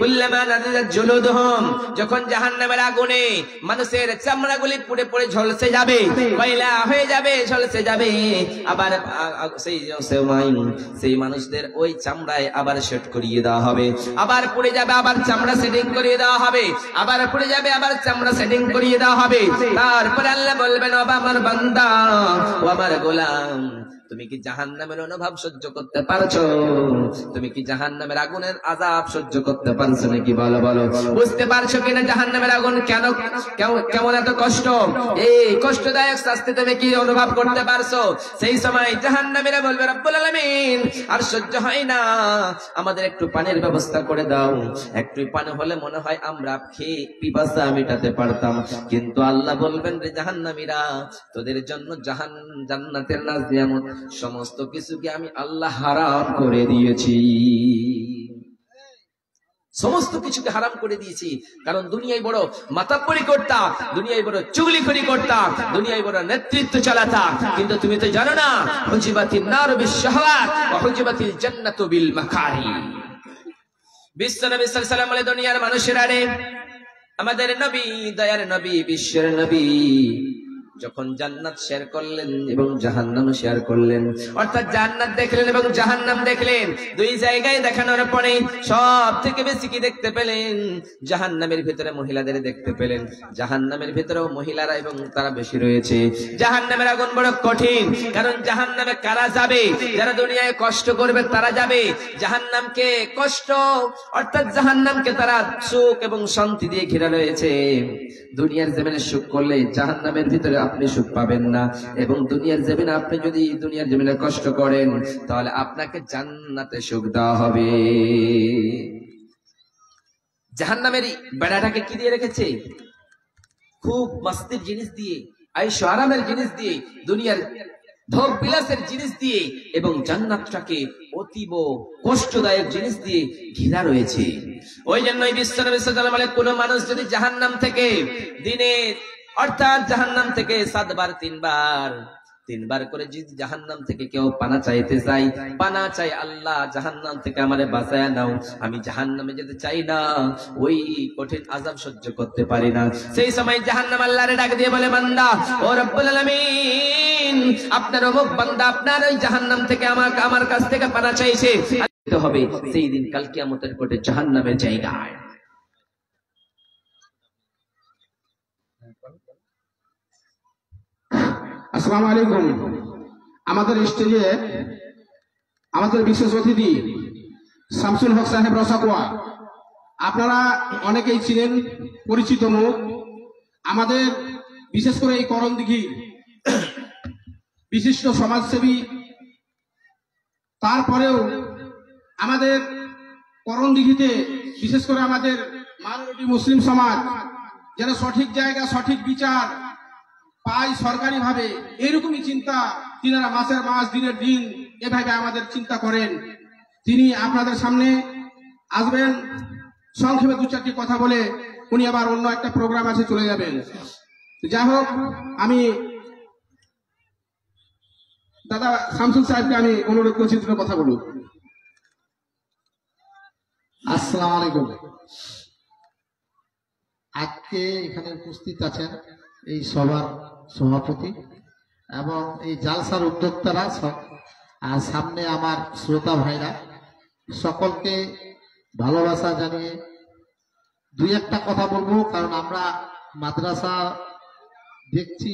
A: কুল্লামা নাদিদাত জুলুদুহুম, যখন জাহান্নামের আগুনে মানুষের চামড়াগুলি পুড়ে পুড়ে ঝলসে যাবে, কয়লা হয়ে যাবে, ঝলসে যাবে, আবার সেই মানুষদের ওই চামড়ায় আবার সেট করিয়ে দেওয়া হবে, আবার পুড়ে যাবে, আবার চামড়া সেটিং করিয়ে দেওয়া হবে, আবার পুড়ে যাবে, আবার চামড়া সেটিং করিয়ে দেওয়া হবে। তারপরে আল্লাহ বলবেন, ও আমার বান্দা, ও আমার গোলাম, তুমি কি জাহান্নামের অনুভব সহ্য করতে পারছো? তুমি কি জাহান্নামের আগুনের আযাব সহ্য করতে পারছো নাকি? বলো বলো, বুঝতে পারছো কিনা জাহান্নামের আগুন কেমন এত কষ্ট? এই কষ্টদায়ক শাস্তি তুমি কি অনুভব করতে পারছো? সেই সময় জাহান্নামীরা বলবে, রব্বুল আলামিন, আর সহ্য হয় না, আমাদের একটু পানির ব্যবস্থা করে দাও। একটু পানি হলে মনে হয় আমরা খেয়ে পিপাসা মেটাতে পারতাম। কিন্তু আল্লাহ বলবেন, রে জাহান্নামীরা, তোদের জন্য জান্নাতের নাজিয়ামত সমস্ত কিছুকে আমি আল্লাহ হারাম করে দিয়েছি, সমস্ত কিছুকে হারাম করে দিয়েছি। কারণ দুনিয়ায় বড় মাতাব্বরি করতা, দুনিয়ায় বড় চুগলিখড়ি করতা, দুনিয়ায় বড় নেতৃত্ব চালাতা, কিন্তু তুমি তো জানো না, হুজিবাতিন নার বিশ-শাহওয়াত ওয়া হুজিবাতিল জান্নাতু বিল মাকারি। বিশ্বনবী সাল্লাল্লাহু আলাইহি ওয়াসাল্লাম বলে, দুনিয়ার মানুষেরা রে, আমাদের নবী, দয়ার নবী, বিশ্বের নবী যখন জান্নাত শেয়ার করলেন এবং জাহান্নাম শেয়ার করলেন, অর্থাৎ জান্নাত দেখলেন এবং জাহান্নাম দেখলেন, দুই জায়গায় দেখানোর পরে সব থেকে বেশি কি দেখতে পেলেন? জাহান্নামের ভিতরে মহিলাদের দেখতে পেলেন। জাহান্নামের ভিতরেও মহিলারা এবং তারা বেশি রয়েছে। জাহান্নামের আগুন বড় কঠিন, কারণ জাহান্নামে কারা যাবে? যারা দুনিয়ায় কষ্ট করবে তারা যাবে। জাহান্নামকে কষ্ট, অর্থাৎ জাহান্নামকে তারা সুখ এবং শান্তি দিয়ে ঘেরা রয়েছে। দুনিয়ার জমিনে সুখ করলে জাহান্নামের ভিতরে আপনি সুখ পাবেন না, এবং দুনিয়ার জমিনে আপনি যদি দুনিয়ার জমিনে কষ্ট করেন তাহলে আপনাকে জান্নাতে সুখ দেওয়া হবে। জাহান্নামের বেড়াটাকে কি দিয়ে রেখেছে? খুব মস্তির জিনিস দিয়ে, আয়েশ আরামের জিনিস দিয়ে দুনিয়ার ভোগ বিলাসের জিনিস দিয়ে এবং জান্নাতটাকে অতীব কষ্টদায়ক জিনিস দিয়ে ঘেরা রয়েছে। ওই জন্যই বিশ্বনবী সাল্লাল্লাহু আলাইহি ওয়াসাল্লাম বলে, কোন মানুষ যদি জাহান্নাম থেকে দিনে অর্থাৎ জাহান্নাম থেকে 7 বার 3 বার করে যদি জাহান্নাম থেকে কেউ পানা চাইতে চাই, পানা চাই আল্লাহ জাহান্নাম থেকে আমারে বাঁচায়া নাও, আমি জাহান্নামে যেতে চাই না, ওই কঠিন আযাব সহ্য করতে পারি না। সেই সময় জাহান্নাম আল্লাহরে ডাক দিয়ে বলে, বান্দা ও রব্বুল আলামিন, আপনার অমুক বান্দা আপনার ওই জাহান্নাম থেকে আমার কাছ থেকে পানা চাইছে, হবে সেই দিন কাল কিয়ামতের কোটে জাহান্নামের জায়গায়।
B: আসসালামু আলাইকুম। আমাদের স্টেজে আমাদের বিশেষ অতিথি শামসুল হক সাহেব রসাকুয়া, আপনারা অনেকেই ছিলেন, পরিচিত মুখ। আমাদের বিশেষ করে এই করণদিঘি বিশিষ্ট সমাজসেবী, তারপরেও আমাদের করণদিঘিতে বিশেষ করে আমাদের মাইনরিটি মুসলিম সমাজ যেন সঠিক জায়গা সঠিক বিচার পাই সরকারি ভাবে, এরকমই চিন্তা তিনারা মাসের মাস দিনের দিন এভাবে আমাদের চিন্তা করেন। তিনি আপনাদের সামনে আসবেন, সংক্ষেপে 2-4টি কথা বলে উনি আবার অন্য একটা প্রোগ্রাম আছে চলে যাবেন। যাই হোক, আমি দাদা শামসুল সাহেবকে আমি অনুরোধ করছি দুটো কথা বলুন।
C: আসসালামু আলাইকুম। আজকে এখানে উপস্থিত আছেন এই সভার সভাপতি এবং এই জালসার উদ্যোক্তারা, আর সামনে আমার শ্রোতা ভাইরা, সকলকে ভালোবাসা জানিয়ে 2-1টা কথা বলবো। কারণ আমরা মাদ্রাসা দেখছি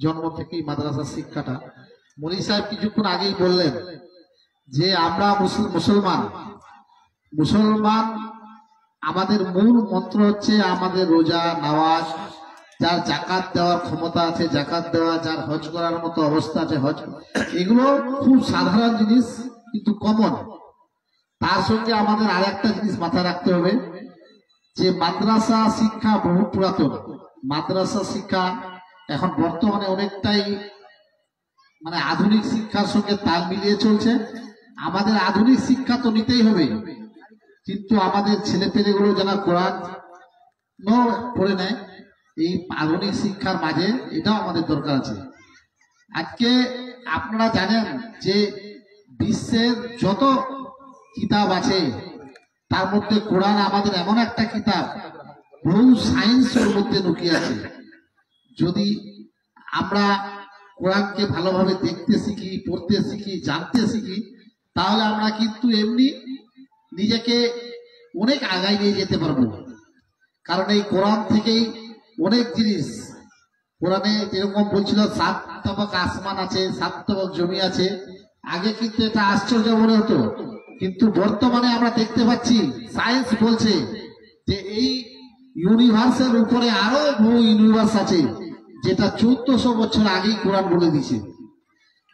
C: জন্ম থেকেই, মাদ্রাসার শিক্ষাটা মনি সাহেব কিছুক্ষণ আগেই বললেন যে আমরা মুসলমান, আমাদের মূল মন্ত্র হচ্ছে আমাদের রোজা, নামাজ, যার জাকাত দেওয়ার ক্ষমতা আছে জাকাত দেওয়া, যার হজ করার মতো অবস্থা আছে হজ। এগুলো খুব সাধারণ জিনিস কিন্তু কমন। তার সঙ্গে আমাদের আর একটা জিনিস মাথায় রাখতে হবে যে মাদ্রাসা শিক্ষা বহু পুরাতন। মাদ্রাসা শিক্ষা এখন বর্তমানে অনেকটাই আধুনিক শিক্ষার সঙ্গে তাল মিলিয়ে চলছে। আমাদের আধুনিক শিক্ষা তো নিতেই হবে, কিন্তু আমাদের ছেলেপেলেগুলো যারা কোরআন পড়ে নেয় এই আধুনিক শিক্ষার মাঝে, এটাও আমাদের দরকার আছে। আজকে আপনারা জানেন যে বিশ্বের যত কিতাব আছে তার মধ্যে কোরআন আমাদের এমন একটা কিতাব, বহু সায়েন্সের মধ্যে লুকিয়ে আছে। যদি আমরা কোরআনকে ভালোভাবে দেখতে শিখি, পড়তে শিখি, জানতে শিখি, তাহলে আমরা কিন্তু এমনি নিজেকে অনেক আগায় নিয়ে যেতে পারবো। কারণ এই কোরআন থেকেই অনেক জিনিস, কোরআনে যেরকম বলছিল 7 তবক আসমান আছে, 7 তবক জমি আছে, আগে কিন্তু এটা আশ্চর্য মনে হতো, কিন্তু বর্তমানে আমরা দেখতে পাচ্ছি সায়েন্স বলছে যে এই ইউনিভার্সের উপরে আরো বহু ইউনিভার্স আছে, যেটা 1400 বছর আগেই কোরআন বলে দিয়েছে।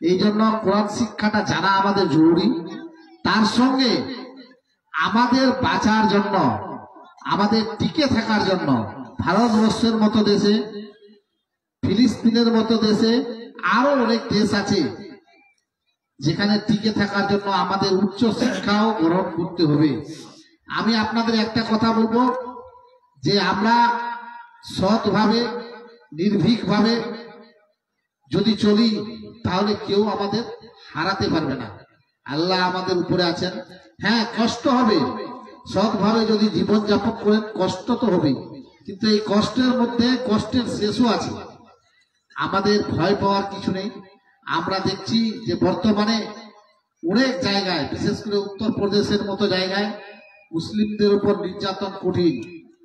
C: এই জন্য কোরআন শিক্ষাটা জানা আমাদের জরুরি। তার সঙ্গে আমাদের বাঁচার জন্য, আমাদের টিকে থাকার জন্য ভারতবর্ষের মতো দেশে, ফিলিস্তিনের মতো দেশে আরো অনেক দেশ আছে যেখানে টিকে থাকার জন্য আমাদের উচ্চ শিক্ষাও গ্রহণ করতে হবে। আমি আপনাদের একটা কথা বলবো যে আমরা সৎভাবে নির্ভীকভাবে যদি চলি তাহলে কেউ আমাদের হারাতে পারবে না। আল্লাহ আমাদের উপরে আছেন। হ্যাঁ, কষ্ট হবে, সৎভাবে যদি জীবনযাপন করেন কষ্ট তো হবে, কিন্তু এই কষ্টের মধ্যে কষ্টের শেষও আছে। আমাদের ভয় পাওয়ার কিছু নেই। আমরা দেখছি যে বর্তমানে অনেক জায়গায়, বিশেষ করে উত্তরপ্রদেশের মতো জায়গায় মুসলিমদের উপর নির্যাতন কঠিন,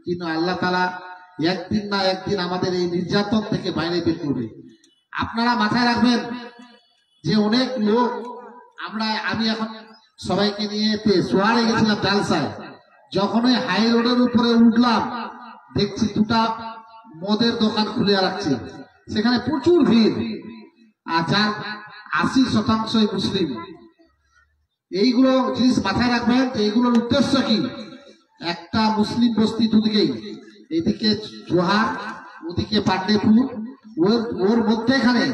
C: কিন্তু আল্লাহ তাআলা একদিন না একদিন আমাদের এই নির্যাতন থেকে বাইরে বের করবে। আপনারা মাথায় রাখবেন যে অনেক লোক, আমি এখন সবাইকে নিয়ে সোয়ারে গেছিলাম জালসায়, যখন ওই হাই রোডের উপরে উঠলাম দেখছি 2টা মদের দোকান খুলে রাখছে, সেখানে প্রচুর ভিড়, আর যার 80% মুসলিম। এইগুলো জিনিস মাথায় রাখবেন যে এইগুলোর উদ্দেশ্য কি। একটা মুসলিম বস্তি দুদিকেই, এদিকে জোহার, ওদিকে পান্ডেপুর, ওর মধ্যেখানে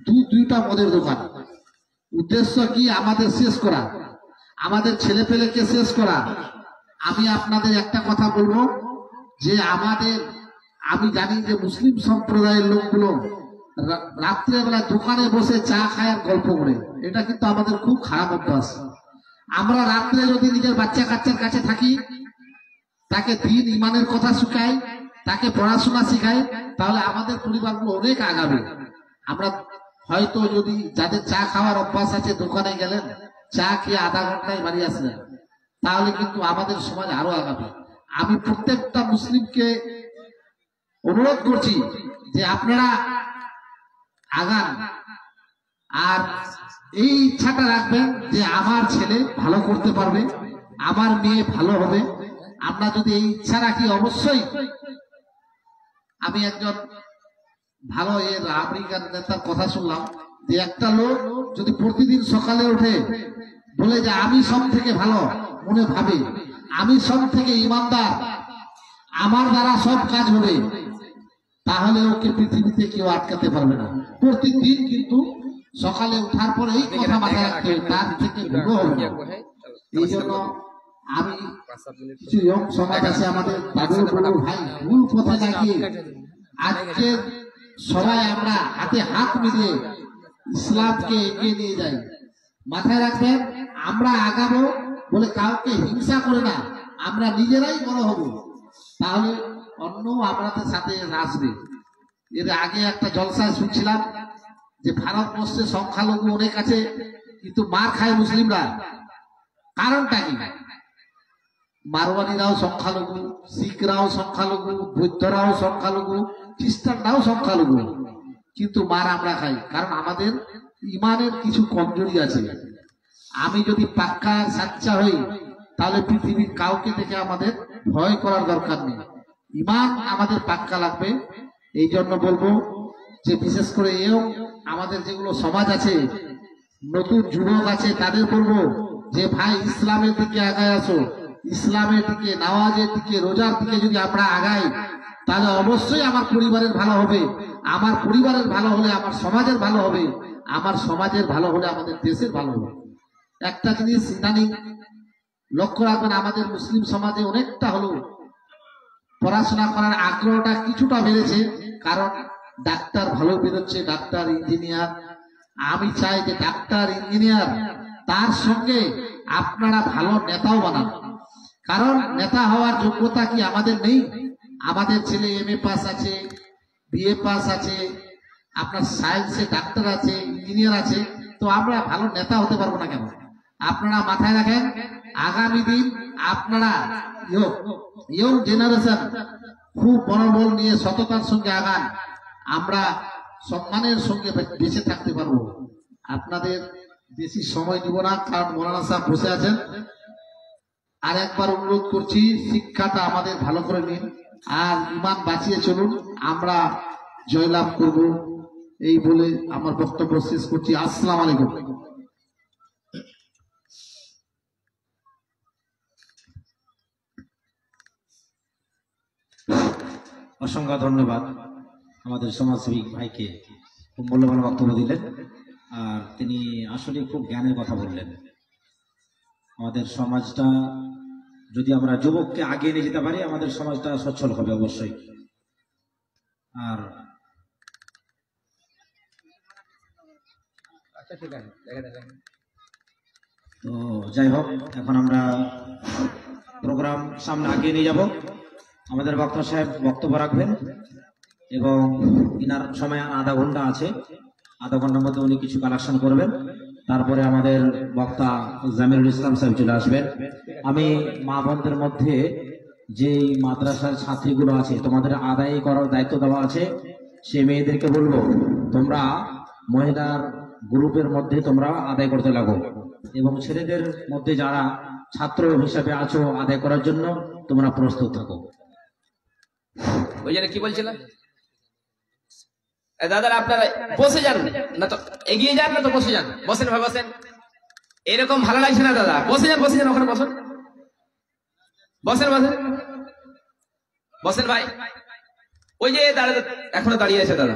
C: দুইটা মদের দোকান। উদ্দেশ্য কি? আমাদের শেষ করা, আমাদের ছেলে পেলেকে শেষ করা। আমি আপনাদের একটা কথা বলবো যে আমি জানি যে মুসলিম সম্প্রদায়ের লোকগুলো রাত্রেবেলা দোকানে বসে চা খায় আর গল্প করে, এটা কিন্তু আমাদের খুব খারাপ অভ্যাস। আমরা রাত্রে যদি নিজের বাচ্চা কাচ্চার কাছে থাকি, তাকে দিন ইমানের কথা শিখাই, তাকে পড়াশোনা শিখাই, তাহলে আমাদের পরিবারগুলো অনেক আগাবে। আমরা হয়তো যদি যাদের চা খাওয়ার অভ্যাস আছে দোকানে গেলেন, চা খেয়ে আধা ঘন্টায় বাড়ি আসলেন, তাহলে কিন্তু আমাদের সমাজ আরো আগাবে। আমি প্রত্যেকটা মুসলিমকে অনুরোধ করছি যে আপনারা আগান, আর এই ইচ্ছাটা রাখবেন যে আমার ছেলে ভালো করতে পারবে, আমার মেয়ে ভালো হবে। আমরা যদি এই ইচ্ছা রাখি, অবশ্যই। আমি একজন ভালো আমেরিকার নেতার কথা শুনলাম যে একটা লোক যদি প্রতিদিন সকালে উঠে বলে যে আমি সব থেকে ভালো, মনে ভাবে আমি সব থেকে ইমানদার, আমার দ্বারা সব কাজ হবে, তাহলে ওকে পৃথিবীতে কেউ আটকাতে পারবে না। প্রতিদিন কিন্তু সকালে উঠার পরে এই কথা মাথায় রাখতে হবে, তার থেকে ভুলও হবে না। এই জন্য আমি কিছু ইয়ং সমাজ আছে আমাদের, তাদের বলবো ভাই ভুল পথে না গিয়ে আজকে সবাই আমরা হাতে হাত মিলিয়ে ইসলামকে এগিয়ে নিয়ে যাই। মাথায় রাখবেন, আমরা আগাবো বলে কাউকে হিংসা করে না, আমরা নিজেরাই বড় হব, তাহলে অন্য আমাদের সাথে আসবে। এর আগে একটা জলসায় শুনছিলাম যে ভারতবর্ষে সংখ্যালঘু অনেক আছে, কিন্তু মার খায় মুসলিমরা। কারণটা কি? মারওয়ারিরাও সংখ্যালঘু, শিখরাও সংখ্যালঘু, বৌদ্ধরাও সংখ্যালঘু, খ্রিস্টানরাও সংখ্যালঘু, কিন্তু মার আমরা খাই। কারণ আমাদের ইমানের কিছু কমজোরি আছে। আমি যদি পাক্কা সাচ্চা হই, তাহলে পৃথিবীর কাউকে দেখে আমাদের ভয় করার দরকার নেই। ইমান আমাদের পাক্কা লাগবে। এই জন্য বলবো যে বিশেষ করে আমাদের যেগুলো সমাজ আছে, নতুন যুবক আছে, তাদের বলবো যে ভাই ইসলামের দিকে আগায় আসো। ইসলামের দিকে, নামাজের দিকে, রোজার দিকে যদি আমরা আগাই, তাহলে অবশ্যই আমার পরিবারের ভালো হবে। আমার পরিবারের ভালো হলে আমার সমাজের ভালো হবে, আমার সমাজের ভালো হলে আমাদের দেশের ভালো হবে। একটা জিনিস ইদানিং লক্ষ্য রাখবেন, আমাদের মুসলিম সমাজে অনেকটা হলো পড়াশোনা করার আগ্রহটা কিছুটা বেড়েছে, কারণ ডাক্তার ভালো বেরোচ্ছে, ডাক্তার, ইঞ্জিনিয়ার। আমি চাই যে ডাক্তার, ইঞ্জিনিয়ার তার সঙ্গে আপনারা ভালো নেতাও বানান। কারণ নেতা হওয়ার যোগ্যতা কি আমাদের নেই? আমাদের ছেলে MA পাস আছে, BA পাস আছে, আপনার সায়েন্সে ডাক্তার আছে, ইঞ্জিনিয়ার আছে, তো আমরা ভালো নেতা হতে পারবো না কেন? আপনারা মাথায় রাখেন, আগামী দিন আপনারা ইয়ং জেনারেশন খুব মনোবল নিয়ে সততার সঙ্গে আগান, আমরা সম্মানের সঙ্গে বেঁচে থাকতে পারবো। আপনাদের বেশি সময় দিব না, কারণ মৌলানা সাহেব বসে আছেন। আর একবার অনুরোধ করছি, শিক্ষাটা আমাদের ভালো করে নিন আর ইমান বাঁচিয়ে চলুন, আমরা জয়লাভ করব। এই বলে আমার বক্তব্য শেষ করছি। আসসালামু আলাইকুম।
D: অসংখ্য ধন্যবাদ আমাদের সমাজসেবী ভাইকে, খুব মূল্যবান বক্তব্য দিলেন। আর তিনি আসলে খুব জ্ঞানের কথা বললেন। আমাদের সমাজটা যদি আমরা যুবককে আগিয়ে নিয়ে যেতে পারি, আমাদের সমাজটা সচ্ছল হবে অবশ্যই। আর তো যাই হোক, এখন আমরা প্রোগ্রাম সামনে আগিয়ে নিয়ে যাব। আমাদের বক্তা সাহেব বক্তব্য রাখবেন এবং ইনার সময় আধা ঘন্টা আছে, আধা ঘন্টার মধ্যে উনি কিছু কালেকশন করবেন। তারপরে আমাদের বক্তা জামিরুল ইসলাম সাহেব চলে আসবেন। আমি মা বোনদের মধ্যে যে মাদ্রাসার ছাত্রীগুলো আছে, তোমাদের আদায় করার দায়িত্ব দেওয়া আছে, সে মেয়েদেরকে বলবো তোমরা মহিলার গ্রুপের মধ্যে তোমরা আদায় করতে লাগো, এবং ছেলেদের মধ্যে যারা ছাত্র হিসাবে আছো আদায় করার জন্য তোমরা প্রস্তুত থাকো।
A: ওই জন্য কি বলছিলাম, দাদারা আপনারা বসে যান না তো এগিয়ে যান, না তো বসে যান। বসেন ভাই, বসেন। এরকম ভালো লাগছে না দাদা, বসে যান, বসে যান, ওখানে বসুন, বসেন, বসেন, বসেন ভাই। ওই যে দাঁড়া, এখনো দাঁড়িয়ে আছে দাদা।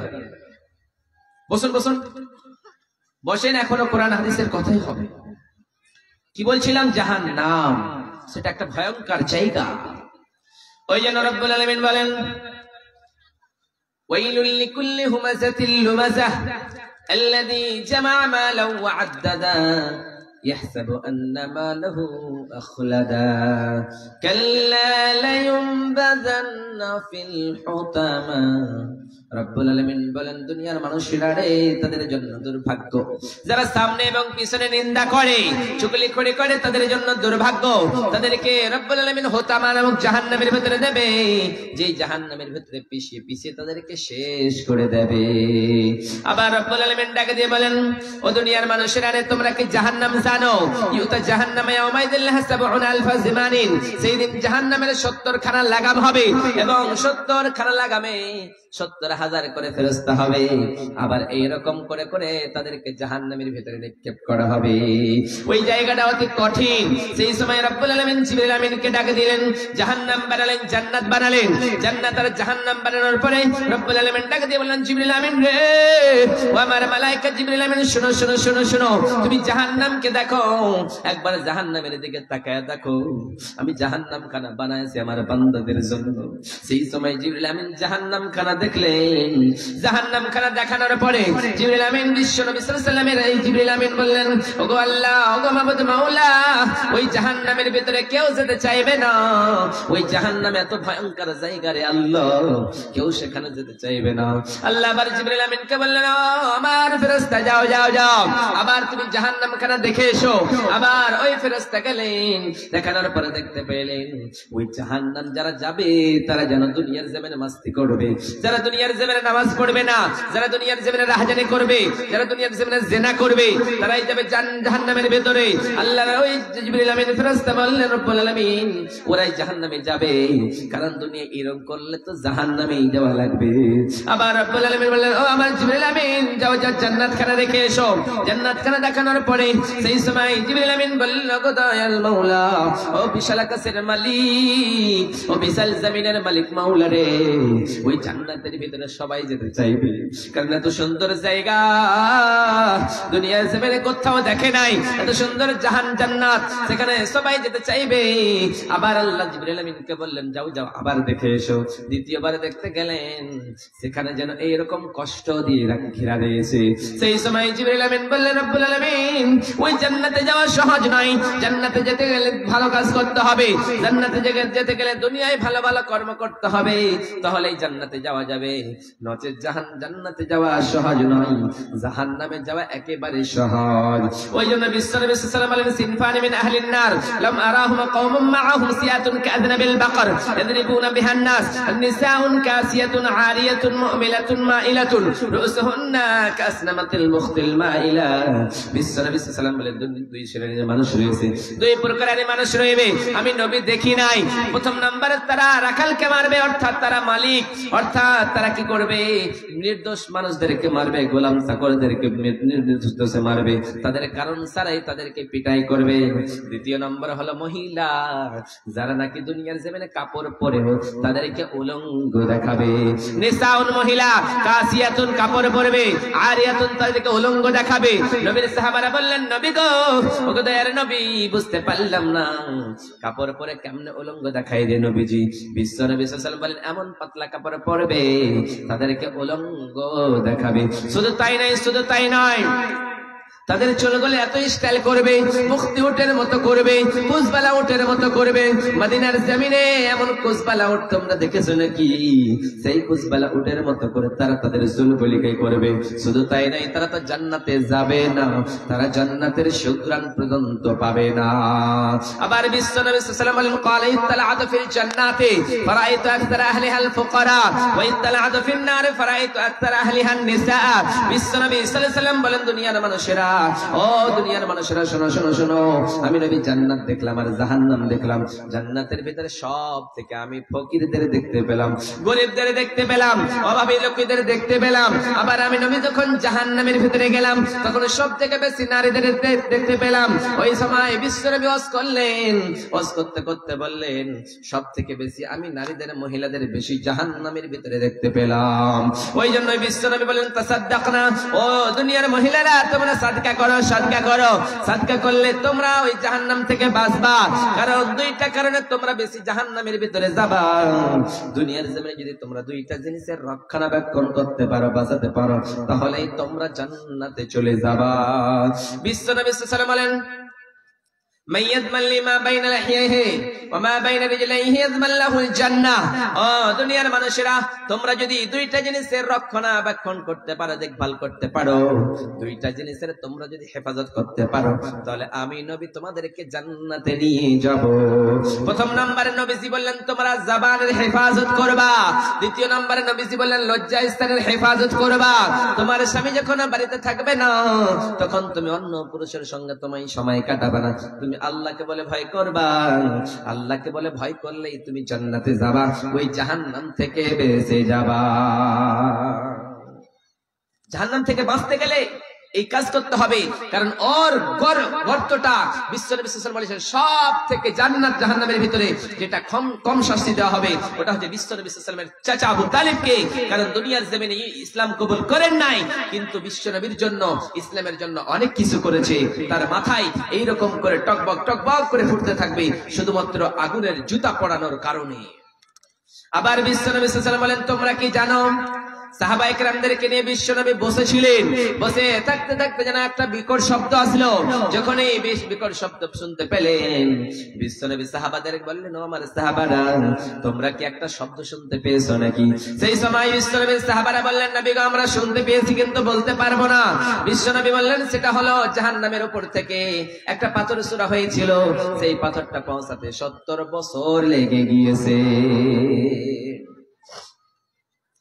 A: বসুন বসুন, বসেন, এখনো কোরআন হাদিসের কথাই হবে। কি বলছিলাম? জাহান্নাম, সেটা একটা ভয়ঙ্কর জায়গা। ওই জন্য রব্বুল আলামিন বলেন, ওয়াইলুল লিকুল্লি হুমাযাতিল লুমাযাহ আল্লাযী জামা'a মালান ওয়া আদ্দাদা يحسب أن ماله أخلدا كلا لينبذن في الحطمة। রব্বুল আলামিন বলেন, দুনিয়ার মানুষেরা রে, তাদের জন্য দুর্ভাগ্য। যারা সামনে এবং পিছনে নিন্দা করে, চুগলি করে তাদের জন্য দুর্ভাগ্য। তাদেরকে রব্বুল আলামিন হোতামা নামক জাহান্নামের ভিতরে দেবে, যেই জাহান্নামের ভিতরে পিছিয়ে পিছিয়ে তাদেরকে শেষ করে দেবে। আবার রব্বুল আলামিন ডাকে দিয়ে বলেন, ও দুনিয়ার মানুষেরা রে, তোমরা কি জাহান্নাম জানো? ইউতা জাহান্নামে ইয়াউমাইদিল হাসাবুনা আলফা জিমানিন, সেই দিন জাহান্নামের 70 খানা লাগাম হবে এবং 70 খানা লাগামে 70,000 করে ফেরেশতা হবে। আবার এইরকম করে করে তাদেরকে জাহান্নামের ভিতরে নিক্ষেপ করা হবে। ওই জায়গাটা অতি কঠিন। সেই সময় রব্বুল আলামিন জিবরিল আমিনকে ডাকে দিলেন, জাহান্নাম বানালেন, জান্নাত বানালেন। জান্নাত আর জাহান্নাম বানানোর পরে রব্বুল আলামিন ডাকে দিয়ে বললেন, জিবরিল আমিন রে, ও আমার মালায়েকা জিবরিল আমিন, শোনো শোনো শোনো শোনো, তুমি জাহান্নামকে দেখো, একবার জাহান্নামের দিকে তাকায় দেখো, আমি জাহান্নাম খানা বানাইছি আমার বান্দাদের জন্য। সেই সময় জিবরিল আমিন জাহান্নাম খানা দেখলেন। জাহান্নাম খানা দেখানোর পরে জিবরিল আমিন বিশ্ব নবী সাল্লাল্লাহু আলাইহি ওয়াসাল্লামের এই জিবরিল আমিন বললেন, ওগো আল্লাহ, ওগো মাবুদ মাওলা, ওই জাহান্নামের ভিতরে কেউ যেতে চাইবে না। ওই জাহান্নাম এত ভয়ঙ্কর জায়গা রে আল্লাহ, কেউ সেখানে যেতে চাইবে না। আল্লাহ আবার জিবরিল আমিনকে বললেন, ও আমার ফেরেশতা, যাও যাও যাও, আবার তুমি জাহান্নাম খানা দেখে এসো। আবার ওই ফেরেশতা গেলেন, দেখানোর পরে দেখতে পেলেন ওই জাহান্নাম যারা যাবে তারা যেন দুনিয়ার জমিনে মাস্তি করবে, যারা দুনিয়ার জমিনে নামাজ পড়বে না, যারা দুনিয়ার জমিনে রাহাজানি করবে, যারা দুনিয়ার জমিনে জিনা করবে, তারাই যাবে জাহান্নামের ভিতরে। আল্লাহর ওই জিবরিল আমিন ফেরেশতা বললেন, রব্বুল আলামিন, ওরাই জাহান্নামে যাবে, কারণ দুনিয়া এরকম করলে তো জাহান্নামেই যাওয়া লাগবে। আবার রব্বুল আলামিন বললেন, ও আমার জিবরিল আমিন, যাও যাও জান্নাত খানা দেখে এসো। জান্নাত খানা দেখানোর পরে সেই সময় জিবরিল আমিন বলল, গো দয়াল মাওলা, ও বিশাল আকাশের মালিক, ও বিশাল জমিনের মালিক মাওলা রে, ওই জান্নাতের ভিতরে সবাই যেতে চাইবে, কারণ এত সুন্দর জায়গা দুনিয়ার জমিনে কোথাও দেখে নাই। এত সুন্দর জান্নাত, সেখানে সবাই যেতে চাইবে। আবার আল্লাহ জিবরিল আমিনকে বললেন, যাও যাও আবার দেখে এসো। দ্বিতীয়বার দেখতে গেলেন, সেখানে যেন এইরকম কষ্ট দিয়ে ঘেরা রয়েছে। সেই সময় জিবরিল আমিন বললেন, রব্বুল আলামিন, ওই জান্নাতে যাওয়া সহজ নয়। জান্নাতে যেতে গেলে ভালো কাজ করতে হবে, জান্নাতে যেতে গেলে দুনিয়ায় ভালো ভালো কর্ম করতে হবে, তাহলেই জান্নাতে যাওয়া যাবে। নচেত জান্নাতে যাওয়া সহজ নয়, জাহান্নামে যাওয়া একেবারে সহজ। ওই জন্য বিশ্ব নবী সাল্লাল্লাহু আলাইহি ওয়াসাল্লাম বলেন, সিনফানি মিন আহলিন নার লাম আরাহুম কওমুম মাআহুম সিয়াতুন কাযনাবিল বাকর ইয়াদরিবুনা বিহান নাস নিসাউন কাসিয়াতুন আরিয়াতুন মুমিলাতুন মাইলাতুন রুসুহুন্না কাসনামাতিল মুখতিল মাইলা। বিশ্ব নবী সাল্লাল্লাহু আলাইহি ওয়াসাল্লাম বলেন, দুই শ্রেণীর মানুষ রয়েছে, দুই প্রকারের মানুষ রয়েছে, আমি নবী দেখি নাই। প্রথম নম্বরে তারা রাখালকে মারবে, অর্থাৎ তারা মালিক, অর্থাৎ তারা কি করবে, নির্দোষ মানুষদেরকে মারবে, গোলাম চাকরদেরকে নির্দোষে মারবে, তাদের কারণ ছাড়াই তাদেরকে পিটাই করবে। দ্বিতীয় নম্বর হলো মহিলা, যারা নাকি দুনিয়ার জমিনে কাপড় পরে তাদেরকে উলঙ্গ দেখাবে। নিসাউন মহিলা, কাসিয়াতুন কাপড় পরবে, আরিয়াতুন তাদেরকে উলঙ্গ দেখাবে। নবীর সাহাবারা বললেন, নবী গো, ওগো দয়ার নবী, বুঝতে পারলাম না কাপড় পরে কেমনে উলঙ্গ দেখাই রে নবীজি। বিশ্ব নবী সাল্লাল্লাহু আলাইহি ওয়াসাল্লাম বলেন, এমন পাতলা কাপড় পরবে তাদেরকে উলঙ্গ দেখাবে। শুধু তাই নয়, তাদের চুলগুলো এত স্টাইল করবে, মুক্তি উটের মতো করবে, কুচবালা উটের মতো করবে। মদিনার জমিনে এমন কুচবালা উট তোমরা দেখেছো নাকি? সেই কুচবালা উটের মতো করে তারা তাদের চুলগুলিকে করবে। শুধু তাই নাই, তারা তো জান্নাতে যাবে না, তারা জান্নাতের সুঘ্রাণ পর্যন্ত পাবে না। আবার বিশ্ব নবী সাল্লাল্লাহু আলাইহি ওয়াসাল্লাম বলেন, ক্বালা ইত্তালা'তু ফিল জান্নাতি ফারাআইতু আকতারা আহলিহাল ফুকারা ওয়া ইত্তালা'তু ফিন নার ফারাআইতু আকতারা আহলিহান নিসা। বিশ্ব নবী সাল্লাল্লাহু আলাইহি ওয়াসাল্লাম বলেন, দুনিয়ার মানুষেরা, ও দুনিয়ার মানুষেরা শোনো শোনো শোনো, আমি নবী জান্নাত দেখলাম আর জাহান্নাম দেখলাম। জান্নাতের ভিতরে সব থেকে আমি ফকিরদের দেখতে পেলাম, গরিবদের দেখতে পেলাম, অভাবী লোকদের দেখতে পেলাম। আবার আমি নবী যখন জাহান্নামের ভিতরে গেলাম তখন সব থেকে বেশি নারীদের দেখতে পেলাম। ওই সময় বিশ্বনবী ওয়াজ করলেন, ওয়াজ করতে করতে বললেন সব থেকে বেশি আমি নারীদের মহিলাদের বেশি জাহান্নামের ভিতরে দেখতে পেলাম। ওই জন্য বিশ্বনবী বলেন তাসাদ্দাকনা, ও দুনিয়ার মহিলারা তোমরা সাদকা করো, সাদকা করো। সাদকা করলে তোমরা ওই জাহান্নাম থেকে বাঁচবা। কারণ দুইটা কারণে তোমরা বেশি জাহান্নামের ভিতরে যাবা। দুনিয়ার জমিনে যদি তোমরা দুইটা জিনিসের রক্ষণাবেক্ষণ করতে পারো, বাঁচাতে পারো, তাহলেই তোমরা জান্নাতে চলে যাবা। বিশ্বনবী সাল্লাল্লাহু আলাইহি ওয়াসাল্লাম বলেন দুনিয়ার মানুষেরা তোমরা যদি দুইটা জিনিসের রক্ষণাবেক্ষণ করতে পারো, দেখভাল করতে পারো, দুইটা জিনিসের তোমরা যদি হেফাজত করতে পারো, তাহলে আমি নবী তোমাদেরকে জান্নাতে নিয়ে যাব। প্রথম নম্বরে নবীজি বললেন তোমরা জবানের হেফাজত করবা। দ্বিতীয় নম্বরে নবীজি বললেন লজ্জা স্থানের হেফাজত করবা। তোমার স্বামী যখন বাড়িতে থাকবে না তখন তুমি অন্য পুরুষের সঙ্গে তোমায় সময় কাটাবে না, তুমি আল্লাহকে বলে ভয় করবা। আল্লাহকে বলে ভয় করলেই তুমি জান্নাতে যাবা, ওই জাহান্নাম থেকে বেঁচে যাবা। জাহান্নাম থেকে বাঁচতে গেলে এই কাজ করতে হবে। কারণ ওর গর্তটা বিশ্বনবী সাল্লাল্লাহু আলাইহি ওয়াসাল্লাম বলেছেন সব থেকে জান্নাত জাহান্নামের ভিতরে যেটা কম শাস্তি দেওয়া হবে ওটা হচ্ছে বিশ্বনবী সাল্লাল্লাহু আলাইহি ওয়াসাল্লামের চাচা আবু তালিবকে। কারণ দুনিয়ার জমিনে ইসলাম কবুল করেন নাই, কিন্তু বিশ্বনবীর জন্য, ইসলামের জন্য অনেক কিছু করেছে। তার মাথায় এইরকম করে টকবক টকবক করে ফুটতে থাকবে শুধুমাত্র আগুনের জুতা পড়ানোর কারণে। আবার বিশ্বনবী সাল্লাল্লাহু আলাইহি ওয়াসাল্লাম বলেন তোমরা কি জানো সাহাবায়ে কেরামদেরকে নিয়ে বিশ্বনবী বসেছিলেন, বসে থাকতে থাকতে যেন একটা বিকট শব্দ আসলো। যখন এই বিকট শব্দ শুনতে পেলেন বিশ্বনবী সাহাবাদের বললেন ও আমার সাহাবারা তোমরা কি একটা শব্দ শুনতে পেয়েছো নাকি? সেই সময় বিশ্বনবীর সাহাবারা বললেন নবী গো আমরা শুনতে পেয়েছি কিন্তু বলতে পারবো না। বিশ্বনবী বললেন সেটা হলো জাহান্নামের উপর থেকে একটা পাথর ছোড়া হয়েছিল, সেই পাথরটা পৌঁছাতে 70 বছর লেগে গিয়েছে।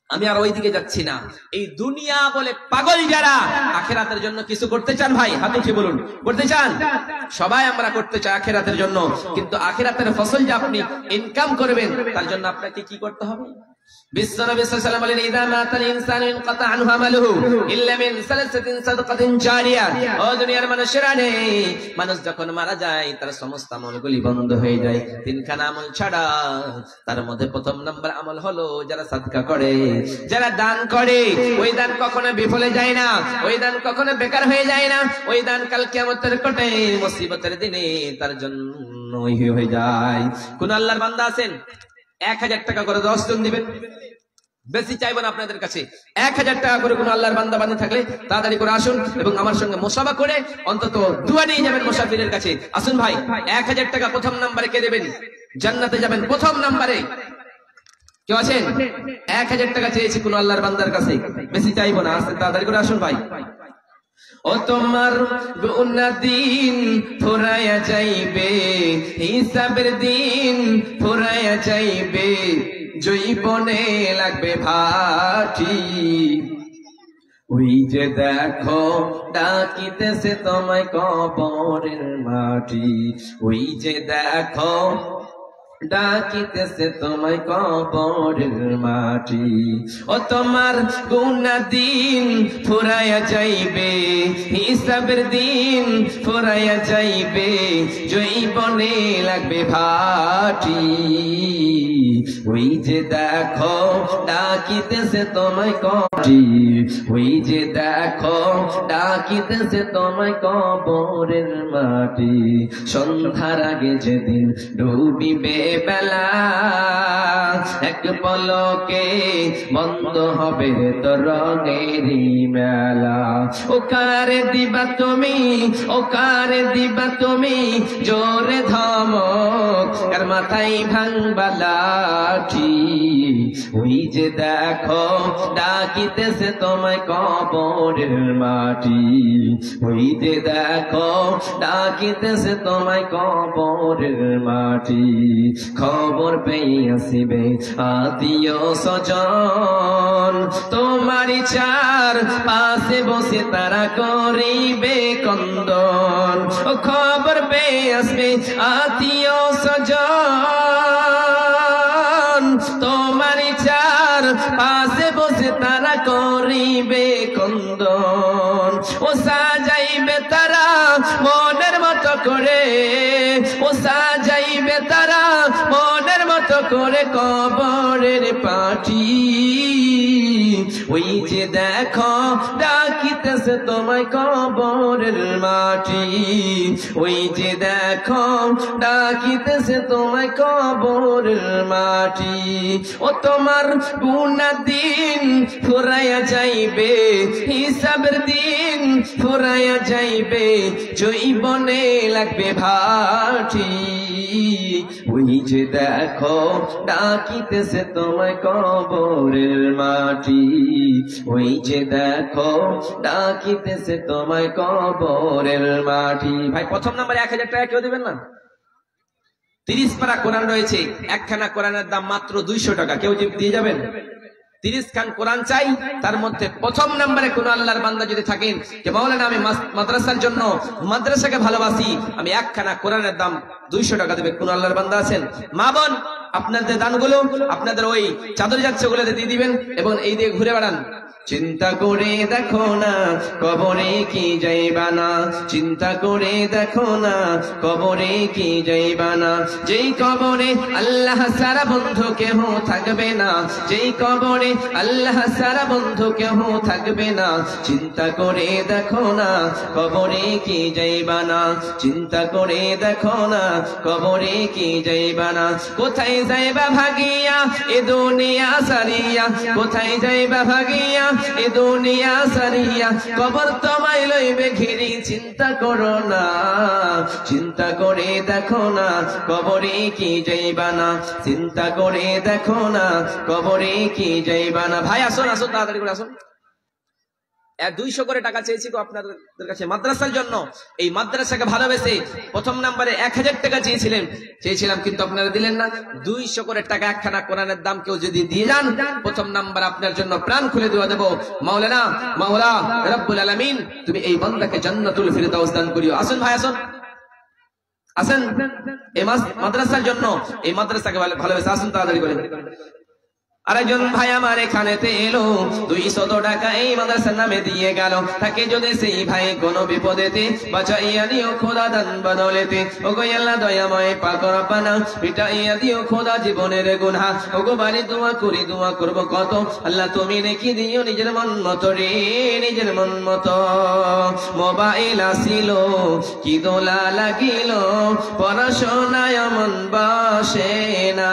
A: আমি আর ওইদিকে যাচ্ছি না। এই দুনিয়া বলে পাগল যারা আখিরাতের জন্য কিছু করতে চান, ভাই হাত উঠিয়ে বলুন করতে চান? সবাই আমরা করতে চাই আখিরাতের জন্য, কিন্তু আখিরাতের ফসল যে আপনি ইনকাম করবেন তার জন্য আপনাকে কি করতে হবে? বিশ্বনবী সাল্লাল্লাহু আলাইহি ওয়াসাল্লাম বলেন ইযা মাতাল ইনসানু ইনকাতা আনহু আমালুহু ইল্লা মিন সালাসাতিন সাদাকাতিন জারিয়া। ও দুনিয়ার মানুষেরা নে, মানুষ যখন মারা যায় তার সমস্ত আমলগুলি বন্ধ হয়ে যায় তিনখানা আমল ছাড়া। তার মধ্যে প্রথম নাম্বার আমল হলো যারা সাদকা করে, যারা দান করে। ওই দান কখনো বিফলে যায় না, ওই দান কখনো বেকার হয়ে যায় না। ওই দান কাল কিয়ামতের কোটে মুসিবতের দিনে তার জন্য হয়ে যায়। কোন আল্লাহর বান্দা আছেন 1000 টাকা করে 10 জন দিবেন? বেশি চাইবেন আপনাদের কাছে 1000 টাকা করে কোন আল্লাহর বান্দা বান্দী থাকলে তাড়াতাড়ি করে আসুন এবং আমার সঙ্গে মুসাফা করে অন্তত দোয়া নিয়ে যাবেন মুসাফিরের কাছে। আসুন ভাই, 1000 টাকা প্রথম নম্বরে কে দেবেন? জান্নাতে যাবেন প্রথম নম্বরে। কেউ আছেন? 1000 টাকা চেয়েছি কোন আল্লাহর বান্দার কাছে, বেশি চাইবো না, আসতে তাড়াতাড়ি করে আসুন ভাই। ও তোমার গুনাহ দিন ফুরায়া যাইবে, হিসাবের দিন ফুরায়া যাইবে, জৈবনে লাগবে ভাটি। ওই যে দেখো ডাকিতেছে তোমায় কবরের মাটি, ওই যে দেখো ডাকিতেছে তোমায় কবরের মাটি। ও তোমার গুনাহ দিন ফুরায়া যাইবে, হিসাবের দিন ফুরায়া যাইবে, জৈবনে লাগবে ভাটি। ওই যে দেখো ডাকিতেছে তোমায় কবরি, ওই যে দেখো ডাকিতেছে তোমায় কবরের মাটি। সন্ধ্যার আগে যেদিন ডুবিবে বেলা, এক পলকে বন্ধ হবে তোর রঙেরই মেলা। ও কারে দিবা তুমি, ও কারে দিবা তুমি জোরে ধমক, কার মাথায় ভাঙবা লাঠি, ওই যে দেখো ডাকিতেছে তোমায় কবরের মাটি, ওই যে দেখো ডাকিতেছে তোমায় কবরের মাটি। খবর পেয়ে আসিবে আত্মীয় স্বজন, তোমার চার পাশে বসে তারা করিবে কন্দন। ও খবর পেয়ে আসবে আত্মীয় স্বজন, তোমার চার পাশে বসে তারা করিবে কন্দন। ও সাজাইবে তারা মনের মতো করে, ও সাজাইবে তারা মনের মতো করে কবরের পাটি, ওই যে দেখো ডাকিতেছে তোমায় কবরের মাটি, ওই যে দেখো ডাকিতেছে তোমায় কবরের মাটি। ও তোমার গুনার দিন ফুরাইয়া যাইবে, হিসাবের দিন ফুরাইয়া যাইবে, জৈবনে লাগবে ভাটি, ওই যে দেখো ডাকিতেছে তোমায় কবরের মাটি, ওই যে দেখো ডাকিতেছে তোমায় কবরের মাটি। ভাই প্রথম নাম্বারে 1000 টাকা কেউ দেবেন না? 30 পারা কোরআন রয়েছে, একখানা কোরআনের দাম মাত্র 200 টাকা, কেউ দিয়ে যাবেন? 30 খান কোরআন চাই, তার মধ্যে প্রথম নম্বরে কোন আল্লাহর বান্দা যদি থাকেন যে মাওলানা আমি মাদ্রাসার জন্য মাদ্রাসাকে ভালোবাসি, আমি একখানা কোরআনের দাম 200 টাকা দেবে, কোন আল্লাহর বান্দা আছেন? মা বোন আপনাদের দানগুলো আপনাদের ওই চাদর যাচ্ছে ওগুলোতে দিয়ে দিবেন এবং এই দিয়ে ঘুরে বেড়ান। চিন্তা করে দেখো না কবরে কি যাইবা না, চিন্তা করে দেখো না কবরে কি যাইবা না, যেই কবরে আল্লাহ সারা বন্ধু কেহ থাকবে না, যেই কবরে আল্লাহ সারা বন্ধু কেহ থাকবে না, চিন্তা করে দেখো না কবরে কি যাইবা না, চিন্তা করে দেখো না কবরে কি যাইবা না। কোথায় যাইবা ভাগিয়া এ দুনিয়া সারিয়া, কোথায় যাইবা ভাগিয়া এ দুনিয়া সারিয়া, কবর তোমায় লইবে ঘিরি, চিন্তা করো না, চিন্তা করে দেখো না কবরে কি যাইবা না, চিন্তা করে দেখো না কবরে কি যাইবা না। ভাই আসুন আসুন তাড়াতাড়ি করে আসুন। 200 করে টাকা চেয়েছি তো আপনাদের কাছে মাদ্রাসার জন্য, এই মাদ্রাসাকে ভালোবেসে প্রথম নম্বরে 1000 টাকা চেয়েছিলাম কিন্তু আপনারা দিলেন না। 200 করে টাকা একখানা কোরআনের দাম কেউ যদি দিয়ে যান, প্রথম নাম্বার আপনার জন্য প্রাণ খুলে দেওয়া দেব। মাওলানা মাওলা রব্বুল আলামিন তুমি এই বান্দাকে জান্নাতুল ফিরদাউস দান করিও। আসুন ভাই আসুন আসেন, এই মাদ্রাসার জন্য, এই মাদ্রাসাকে ভালোবেসে আসুন তাড়াতাড়ি করে। আরেকজন ভাই আমার এখানেতে এলো, 200 টাকা এই মাদ্রাসার নামে দিয়ে গেল, তাকে যদি সেই ভাই কোনো বিপদেতে বাঁচাইয়া দিও খোদা দান বদলেতে। ওগো আল্লাহ দয়াময় পাক রব্বানা মিটাইয়া দিও খোদা জীবনের গুনাহ। ওগো বাড়ি দোয়া করি, দোয়া করব কত, আল্লাহ তুমি নেকি দিও নিজের মন মতো রে, নিজের মন মতো। মোবাইল আসিল কি দোলা লাগিল, পড়াশোনায় মন বসে না,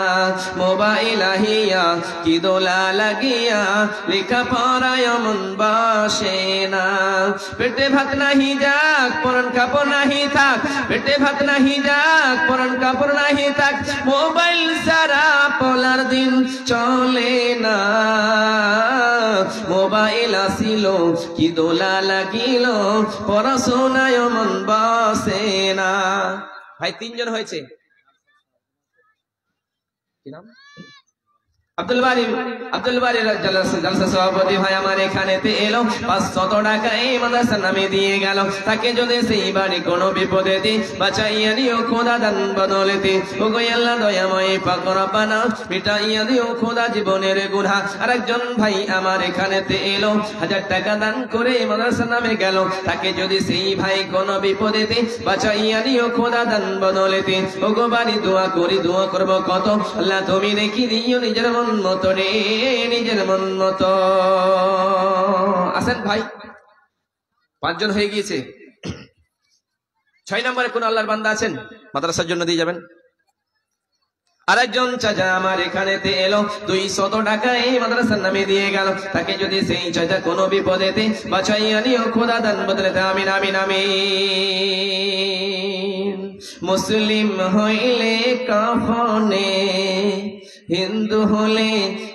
A: মোবাইল আহিয়া কি দোলা লাগিয়া, লেখা পড়ায় মন বসে না। পেটে ভাত নাহি যাক পরন কাপড় নাহি থাক, পেটে ভাত নাহি যাক পরন কাপড় নাহি থাক, মোবাইল সারা পলার দিন চলে না। মোবাইল আসিল কি দোলা লাগিল, পড়াশোনায় মন বসে না। ভাই 3 জন হয়েছে, কি নাম? আব্দুল বারি জালসা সভাপতি ভাই আমার এখানেতে এলো, 500 টাকা এই মাদ্রাসার নামে দিয়ে গেল, তাকে যদি সেই বাড়ি কোনো বিপদেতে বাঁচাইয়া দিও খোদা দান বদলেতে। ওগো আল্লাহ দয়াময় পাক রব্বানা মিটাইয়া দিও খোদা জীবনের গুনাহ। আরেকজন ভাই আমার এখানেতে এলো, 1000 টাকা দান করে মাদ্রাসার নামে গেল, তাকে যদি সেই ভাই কোনো বিপদেতে বাঁচাইয়া দিও খোদা দান বদলেতে। ওগো বাড়ি দোয়া করি, দোয়া করব কত, আল্লাহ তুমি নেকি দিও নিজের মন মতো রে, নিজের মন মতো। আসেন ভাই, 5 জন হয়ে গিয়েছে। 6 নম্বরে কোন আল্লাহর বান্দা আছেন মাদ্রাসার জন্য দিয়ে যাবেন? আরেকজন চাচা আমার এখানেতে এলো, 200 টাকা এই মাদ্রাসার নামে দিয়ে গেল, তাকে যদি সেই চাচা কোনো বিপদেতে বাঁচাইয়া নিও খোদা দান বদলেতে। আমিন আমিন আমিন। মুসলিম হইলে কাফনে, হিন্দু হলে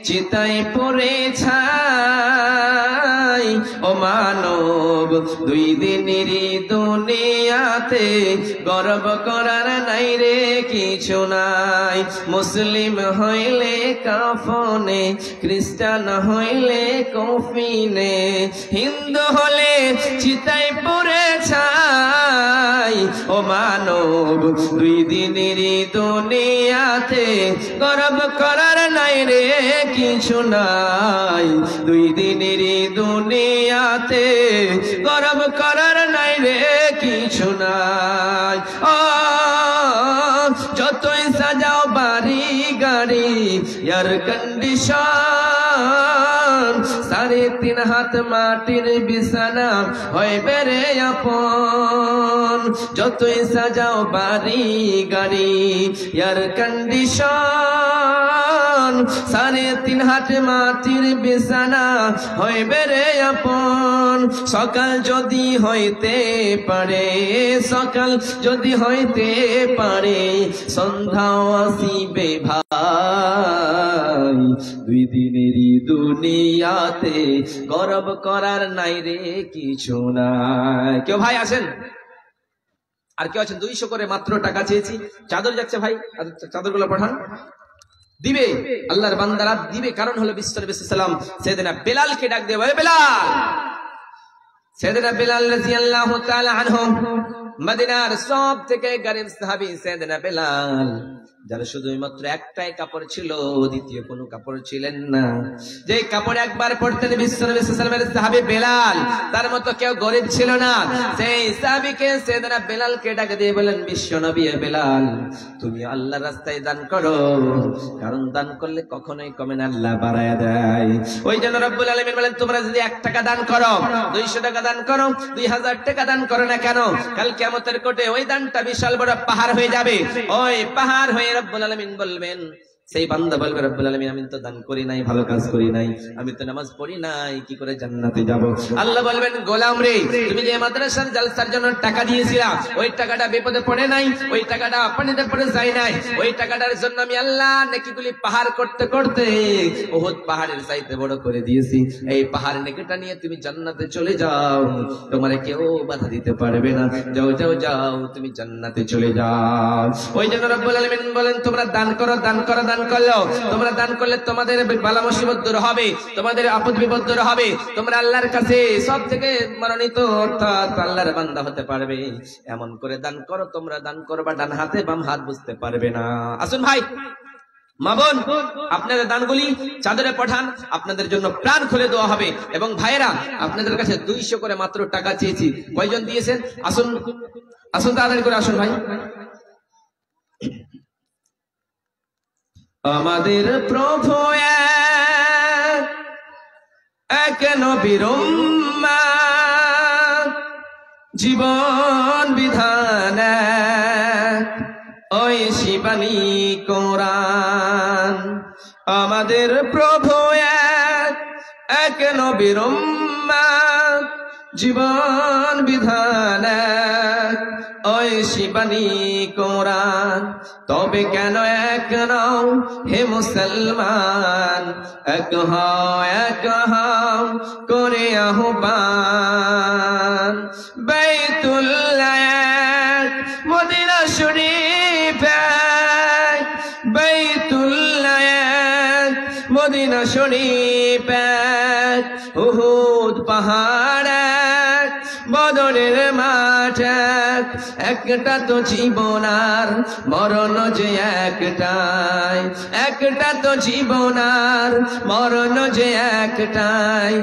A: চিতায় পড়ে ছাই। ও মানব দুই দিনেরই দুনিয়াতে গর্ব করার নাই রে কিছু নাই। মুসলিম হইলে কাফনে, খ্রিস্টান হইলে কফিনে, হিন্দু হলে চিতায় পড়ে ছাই। ও মানব দুই দিনেরই দুনিয়াতে গর্ব করার নাই রে কিছু নাই। দুই দিনেরই দুনিয়াতে গর্ব করার নাই রে কিছু নাই। ও যতই সাজাও বাড়ি গাড়ি এয়ার কন্ডিশন, 3.5 হাত মাটির বিছানা হইবে রে আপন। যতই সাজাও বাড়ি গাড়ি এয়ার কন্ডিশন, 3.5 হাত মাটির বিছানা হইবে রে আপন। সকাল যদি হইতে পারে, সকাল যদি হইতে পারে, সন্ধ্যাও আসিবে ভাই। দুই দিনেরই দুনিয়াতে গর্ব করার নাই রে কিছু নাই। কেউ ভাই আছেন? আর কেউ আছেন? 200 করে মাত্র টাকা চেয়েছি। চাদর যাচ্ছে ভাই, চাদর গুলো পাঠান। দিবে আল্লাহর বান্দারা দিবে, কারণ হলো বিশ্বনবী সাল্লাল্লাহু আলাইহি ওয়াসাল্লাম সাইয়েদনা বেলালকে ডাক দেবে, ওই বেলাল। সাইয়েদনা বেলাল রাদিয়াল্লাহু তাআলা আনহু মদিনার সব থেকে গরিব সাহাবী সাইয়েদনা বেলাল, যার শুধুমাত্র একটাই কাপড় ছিল, দ্বিতীয় কোনো কাপড় ছিলেন না। যে কাপড় একবার পরতেন বিশ্বনবী সাল্লাল্লাহু আলাইহি ওয়াসাল্লামের সাহাবী বেলাল, তার মতো কেউ গরিব ছিল না। সেই সাহাবীকে সাইয়েদনা বেলালকে ডাক দিয়ে বলেন, বিশ্বনবী বেলাল, তুমি আল্লাহর রাস্তায় দান করো, কারণ দান করলে কখনোই কমে না, আল্লাহ বাড়ায়া দেয়। ওই জন্য রব্বুল আলামিন বলেন, তোমরা যদি 1 টাকা দান করো, 200 টাকা দান করো, 2000 টাকা দান করো না কেন, কাল কিয়ামতের কোটে ওই দানটা বিশাল বড় পাহাড় হয়ে যাবে। ওই পাহাড় হয়ে রব্বুল আলামিন বলবেন, সেই বান্দা বলবে, রব্বুল আলামিন আমি তো দান করি নাই, ভালো কাজ করি নাই, আমি তো নামাজ পড়ি নাই, কি করে জান্নাতে যাব? আল্লাহ বলবেন, গোলাম রে, তুমি যে মাদ্রাসার জালসার জন্য টাকা দিয়েছিলা, ওই টাকাটা বিপদে পড়ে নাই, ওই টাকাটা পানিতে পড়ে যায় নাই, ওই টাকাটার জন্য আমি আল্লাহ নেকিগুলি পাহাড় করতে করতে উহুদ পাহাড়ের চাইতে বড় করে দিয়েছি। এই পাহাড় নেকিটা নিয়ে তুমি জান্নাতে চলে যাও, তোমারে কেউ বাধা দিতে পারবে না। যাও যাও যাও, তুমি জান্নাতে চলে যাও। ওই জন্য রব্বুল আলামিন বলেন, তোমরা দান করো, দান করো, দান করলো, তোমরা দান করলে তোমাদের বালা মুসিবত দূর হবে, তোমাদের আপদ বিপদ দূর হবে, তোমরা আল্লাহর কাছে সব থেকে মনোনীত অর্থাৎ আল্লাহর বান্দা হতে পারবে। এমন করে দান করো, তোমরা দান করবা ডান হাতে, বাম হাত বুঝতে পারবে না। আসুন ভাই, মা বোন, আপনাদের দানগুলি চাদরে পাঠান, আপনাদের জন্য প্রাণ খুলে দেওয়া হবে। এবং ভাইরা, আপনাদের কাছে 200 করে মাত্র টাকা চেয়েছি, কয়জন দিয়েছেন? আসুন আসুন, তাড়াতাড়ি করে আসুন ভাই। আমাদের প্রভু এক নবীর উম্মত, জীবন বিধান ওই শিবানী কোরআন। আমাদের প্রভু এক নবীর উম্মত, জীবন বিধান ওই শিবানী কোরআন। তবে কেন এক নও হে মুসলমান, এক হও করে আহ্বান। বাইতুল্লাহ এক, মদিনা শরীফ এক, বাইতুল্লাহ এক, মদিনা শরীফ এক, উহুদ পাহাড় এক, বদরের মাঠ এক। একটা তো জীবন আর মরণ যে একটাই, একটা তো জীবন আর মরণ যে একটাই।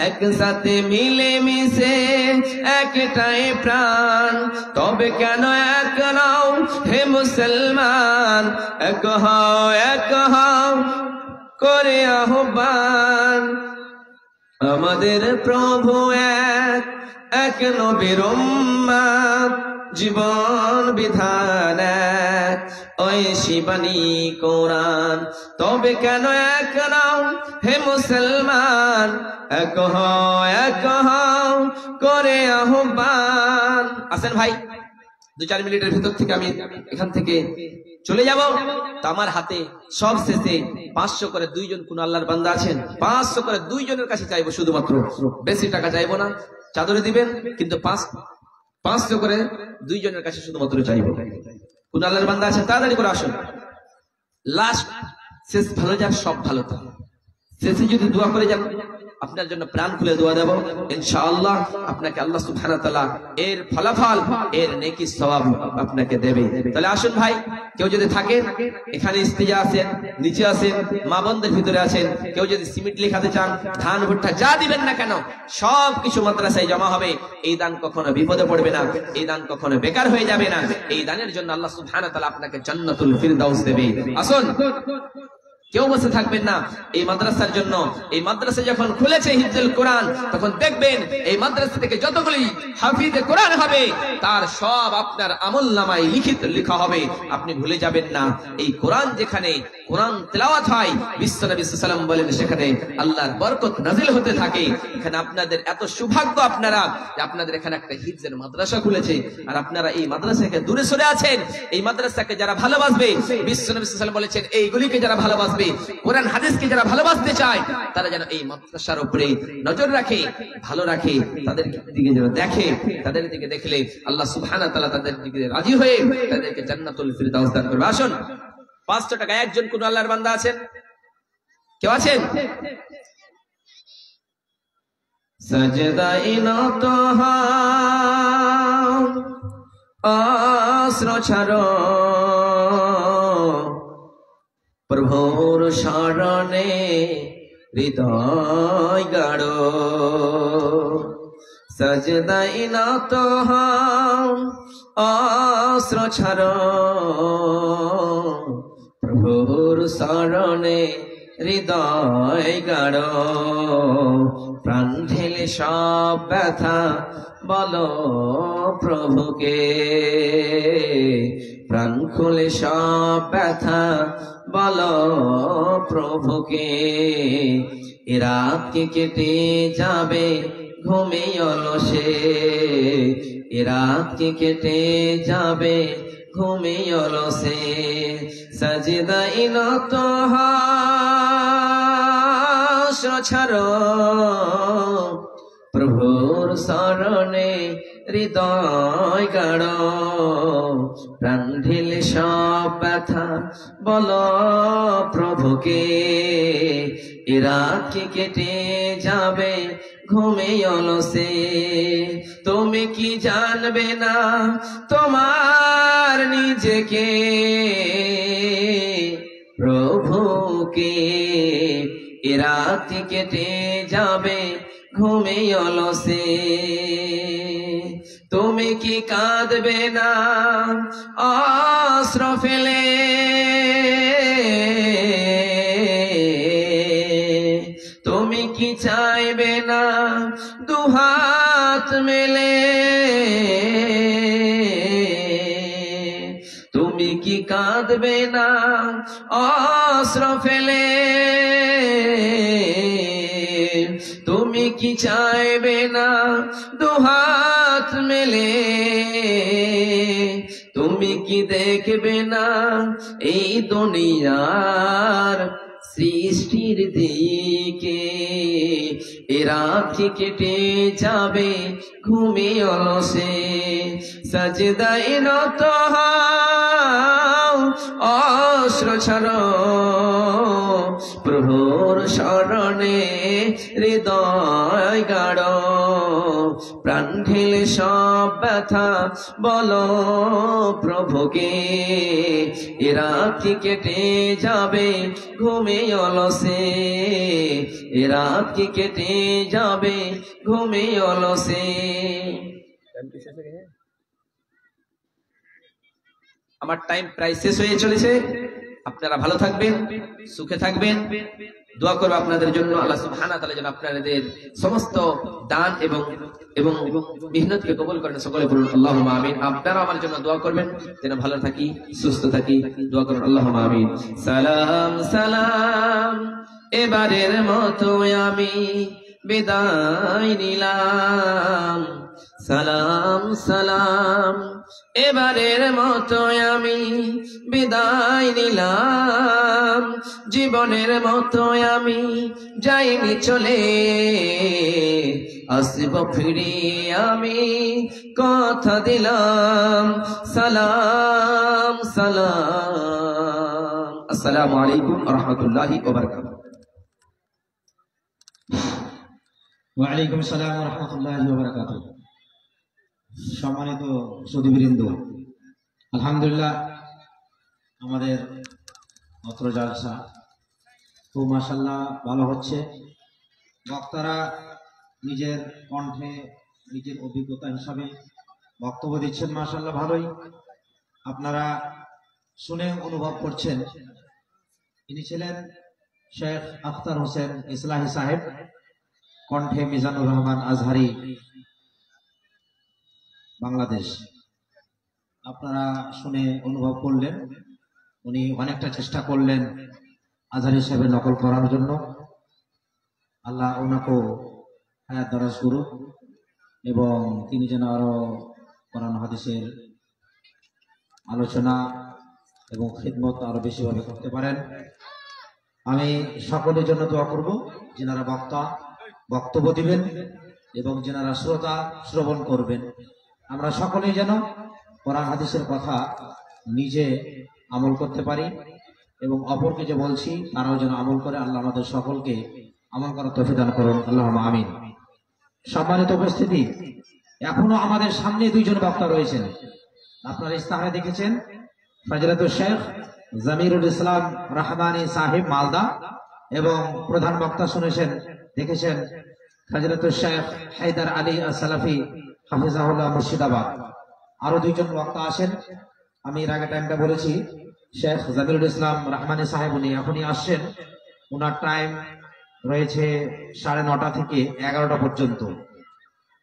A: একসাথে মিলে মিশে একটাই প্রাণ, তবে কেন এক নও হে মুসলমান, এক হও করে আহ্বান। আমাদের প্রভু এক নবীর উম্মত, জীবন বিধান এক ওই শিবানী কোরআন। তবে কেন এক নও হে মুসলমান, এক হও করে আহ্বান। আসেন ভাই, 2-4 মিনিটের ভিতর থেকে আমি এখান থেকে চলে যাব। তো আমার হাতে সব শেষে 500 করে 2 জন কোন আল্লাহর বান্দা আছেন, 500 করে 2 জনের কাছে চাইবো, শুধুমাত্র বেশি টাকা চাইবো না। চাদরে দিবেন, কিন্তু 500 করে 2 জনের কাছে শুধুমাত্র চাইবো। কোন আল্লাহর বান্দা আছেন তাড়াতাড়ি করে আসুন। লাস্ট শেষ ভালো যাক, সব ভালো থাক। শেষে যদি দোয়া করে যান, আপনার জন্য প্রাণ খুলে দোয়া দেব, ইনশাআল্লাহ আপনাকে আল্লাহ সুবহানাহু ওয়া তাআলা এর ফলাফল, এর নেকি সওয়াব আপনাকে দেবে। তাহলে আসুন ভাই, কেউ যদি থাকেন এখানে ইস্তিজা আছেন, নিচে আছেন, মা বোনদের ভিতরে আছেন, কেউ যদি সিমেন্ট লেখাতে চান, ধান ভুট্টা যা দিবেন না কেন সব কিছু মাদ্রাসায় জমা হবে। এই দান কখনো বিপদে পড়বে না, এই দান কখনো বেকার হয়ে যাবে না। এই দানের জন্য আল্লাহ সুবহানাহু ওয়া তাআলা আপনাকে জান্নাতুল ফিরদাউস দেবে। আসুন, কেউ বসে থাকবেন না। এই মাদ্রাসার জন্য, এই মাদ্রাসা যখন খুলেছে হিফজুল কোরআন, তখন দেখবেন এই মাদ্রাসা থেকে যতগুলি হাফিজে কোরআন হবে তার সব আপনার আমলনামায় লিখিত লেখা হবে। আপনি ভুলে যাবেন না, এই কোরআন যেখানে কোরআন তেলাওয়াত হয়, বিশ্বনবী সাল্লাল্লাহু আলাইহি ওয়াসাল্লাম বলেন সেখানে আল্লাহর বরকত নাজিল হতে থাকে। এখানে আপনাদের এত সৌভাগ্য আপনারা যে আপনাদের এখানে একটা হিফজের মাদ্রাসা খুলেছে, আর আপনারা এই মাদ্রাসা থেকে দূরে সরে আছেন। এই মাদ্রাসাকে যারা ভালোবাসবে, বিশ্বনবী সাল্লাল্লাহু আলাইহি ওয়াসাল্লাম বলেছেন এইগুলিকে যারা ভালোবাসবে, কোরআন হাদিসকে যারা ভালোবাসতে চায়, তারা যেন এই মাদ্রাসার উপরে নজর রাখে, ভালো রাখে, তাদের দিকে যেন দেখে। তাদের দিকে দেখলে আল্লাহ সুবহানাহু ওয়া তাআলা তাদের দিকে রাজি হয়ে তাদেরকে জান্নাতুল ফিরদাউস দান করবে। আসুন, 500 টাকা একজন কোন আল্লাহর বান্দা আছেন? কেউ আছেন? সাজদায়ে নত হও, আশ্রয় ছাড়ো, প্রভুর শরণে হৃদয় গাড়ো। সাজদায়ে নত হও, আশ্রয় ছাড়ো, প্রভুর শরণে হৃদয় গাড়ো। প্রাণ ঢেলে সব ব্যথা বলো প্রভুকে, প্রাণ খুলে সব ব্যথা বলো প্রভুকে। এ রাত কি কেটে যাবে ঘুমে অলসে, এ রাত কি কেটে যাবে ঘুমে অলসে। সাজদায়ে নত হও, ছাড়ো, প্রভুর শরণে হৃদয় গাড়ো। প্রাণ ঢেলে সব ব্যথা বলো প্রভুকে, এ রাত কি কেটে যাবে ঘুমে অলসে। তুমি কি জানবে না তোমার নিজেকে, প্রভুকে, এ রাত কেটে যাবে ঘুমে অলসে। তুমি কি কাঁদবে না অশ্রু ফেলে, তুমি কি চাইবে না দুহাত মেলে, তুমি কি কাঁদবে না অশ্রু ফেলে, তুমি কি চাইবে না দুহাত মেলে, তুমি কি দেখবে না এই দুনিয়ার সৃষ্টির দিকে। এ রাত কি কেটে যাবে ঘুমে অলসে। সাজদায়ে নত হও, অশ্রু ছাড়ো, প্রভুর শরণে হৃদয় গাড়ো। প্রাণ ঢেলে সব ব্যথা বলো প্রভুকে, এ রাত কি কেটে যাবে ঘুমে অলসে, এ রাত কি কেটে যাবে ঘুমে অলসে। আমার টাইম প্রায় শেষ হয়ে চলেছে। আপনারা ভালো থাকবেন, সুখে থাকবেন। দোয়া করব আপনাদের জন্য, আল্লাহ সুবহানাহু ওয়া তাআলা যেন আপনাদের সমস্ত দান এবং মেহনতকে কবুল করেন। সকলে বলুন আল্লাহুম্মা আমিন। আপনারা আমার জন্য দোয়া করবেন যেন ভালো থাকি, সুস্থ থাকি। দোয়া করুন আল্লাহুম্মা আমিন। সালাম সালাম, এবারের মতো আমি বিদায় নিলাম। সালাম সালাম, এবারের মতো আমি বিদায় নিলাম, জীবনের মতো আমি যাইনি চলে, আসব ফিরে আমি কথা দিলাম, সালাম সালাম। আসসালামু আলাইকুম ওয়া রাহমাতুল্লাহি ওয়া বারাকাতুহু।
D: ওয়ালাইকুম আসসালাম ওয়া রাহমাতুল্লাহি ওয়া বারাকাতুহু। সম্মানিত সুধীবৃন্দ, আলহামদুলিল্লাহ আমাদের অত্র জালসা খুব মাশাআল্লাহ ভালো হচ্ছে। বক্তারা নিজের কণ্ঠে নিজের অভিজ্ঞতা হিসাবে বক্তব্য দিচ্ছেন, মাশাআল্লাহ ভালোই। আপনারা শুনে অনুভব করছেন। ইনি ছিলেন শেখ আখতার হোসেন ইসলাহি সাহেব, কণ্ঠে মিজানুর রহমান আজহারি, বাংলাদেশ। আপনারা শুনে অনুভব করলেন উনি অনেকটা চেষ্টা করলেন আজহারি সাহেবের নকল করার জন্য। আল্লাহ ওনাকেও হায়াত দারাজ করুক এবং তিনি যেন আরো কোরআন হাদিসের আলোচনা এবং খিদমত আরো বেশিভাবে করতে পারেন। আমি সকলের জন্য দোয়া করব, যিনারা বক্তব্য দিবেন এবং যিনারা শ্রোতা শ্রবণ করবেন, আমরা সকলেই যেন কোরআন হাদিসের কথা নিজে আমল করতে পারি এবং অপরকে যে বলছি তারাও যেন আমল করে। আল্লাহ আমাদের সকলকে আমল করার তৌফিক দান করুন, আল্লাহুম্মা আমিন। সম্মানিত উপস্থিতি, এখনো আমাদের সামনে দুইজন বক্তা রয়েছেন। আপনারা ইস্তাহারে দেখেছেন ফজলাতুল শেখ জামিরুল ইসলাম রহমানী সাহেব মালদা, এবং প্রধান বক্তা শুনেছেন দেখেছেন ফজলাতুল শেখ হায়দার আলী আস-সালাফি হাফিজাহুল্লাহ মুর্শিদাবাদ। আরো দুইজন বক্তা আসেন, আমি এর আগে টাইমটা বলেছি। শেখ জামিরুল ইসলাম রহমানী সাহেব উনি এখনই আসছেন, ওনার টাইম রয়েছে 9:30 থেকে 11টা পর্যন্ত।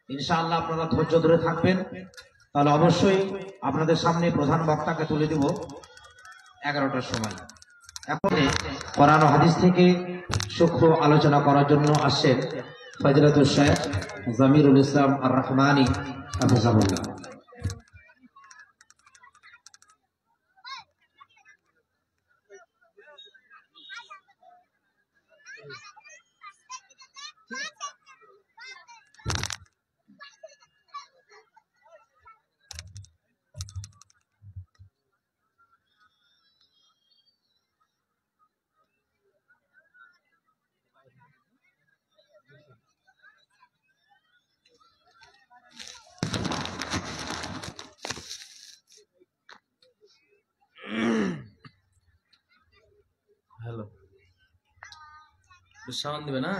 D: ইনশাআল্লাহ আপনারা ধৈর্য ধরে থাকবেন, তাহলে অবশ্যই আপনাদের সামনে প্রধান বক্তাকে তুলে দিব 11টার সময়। এখন কোরআন ও হাদিস থেকে সূক্ষ্ম আলোচনা করার জন্য আসছেন ফজলাতুল শেখ জামিরুল ইসলাম আর রহমানী হাফিজাহুল্লাহ।
A: হ্যালো, সাউন্ড দিবে না?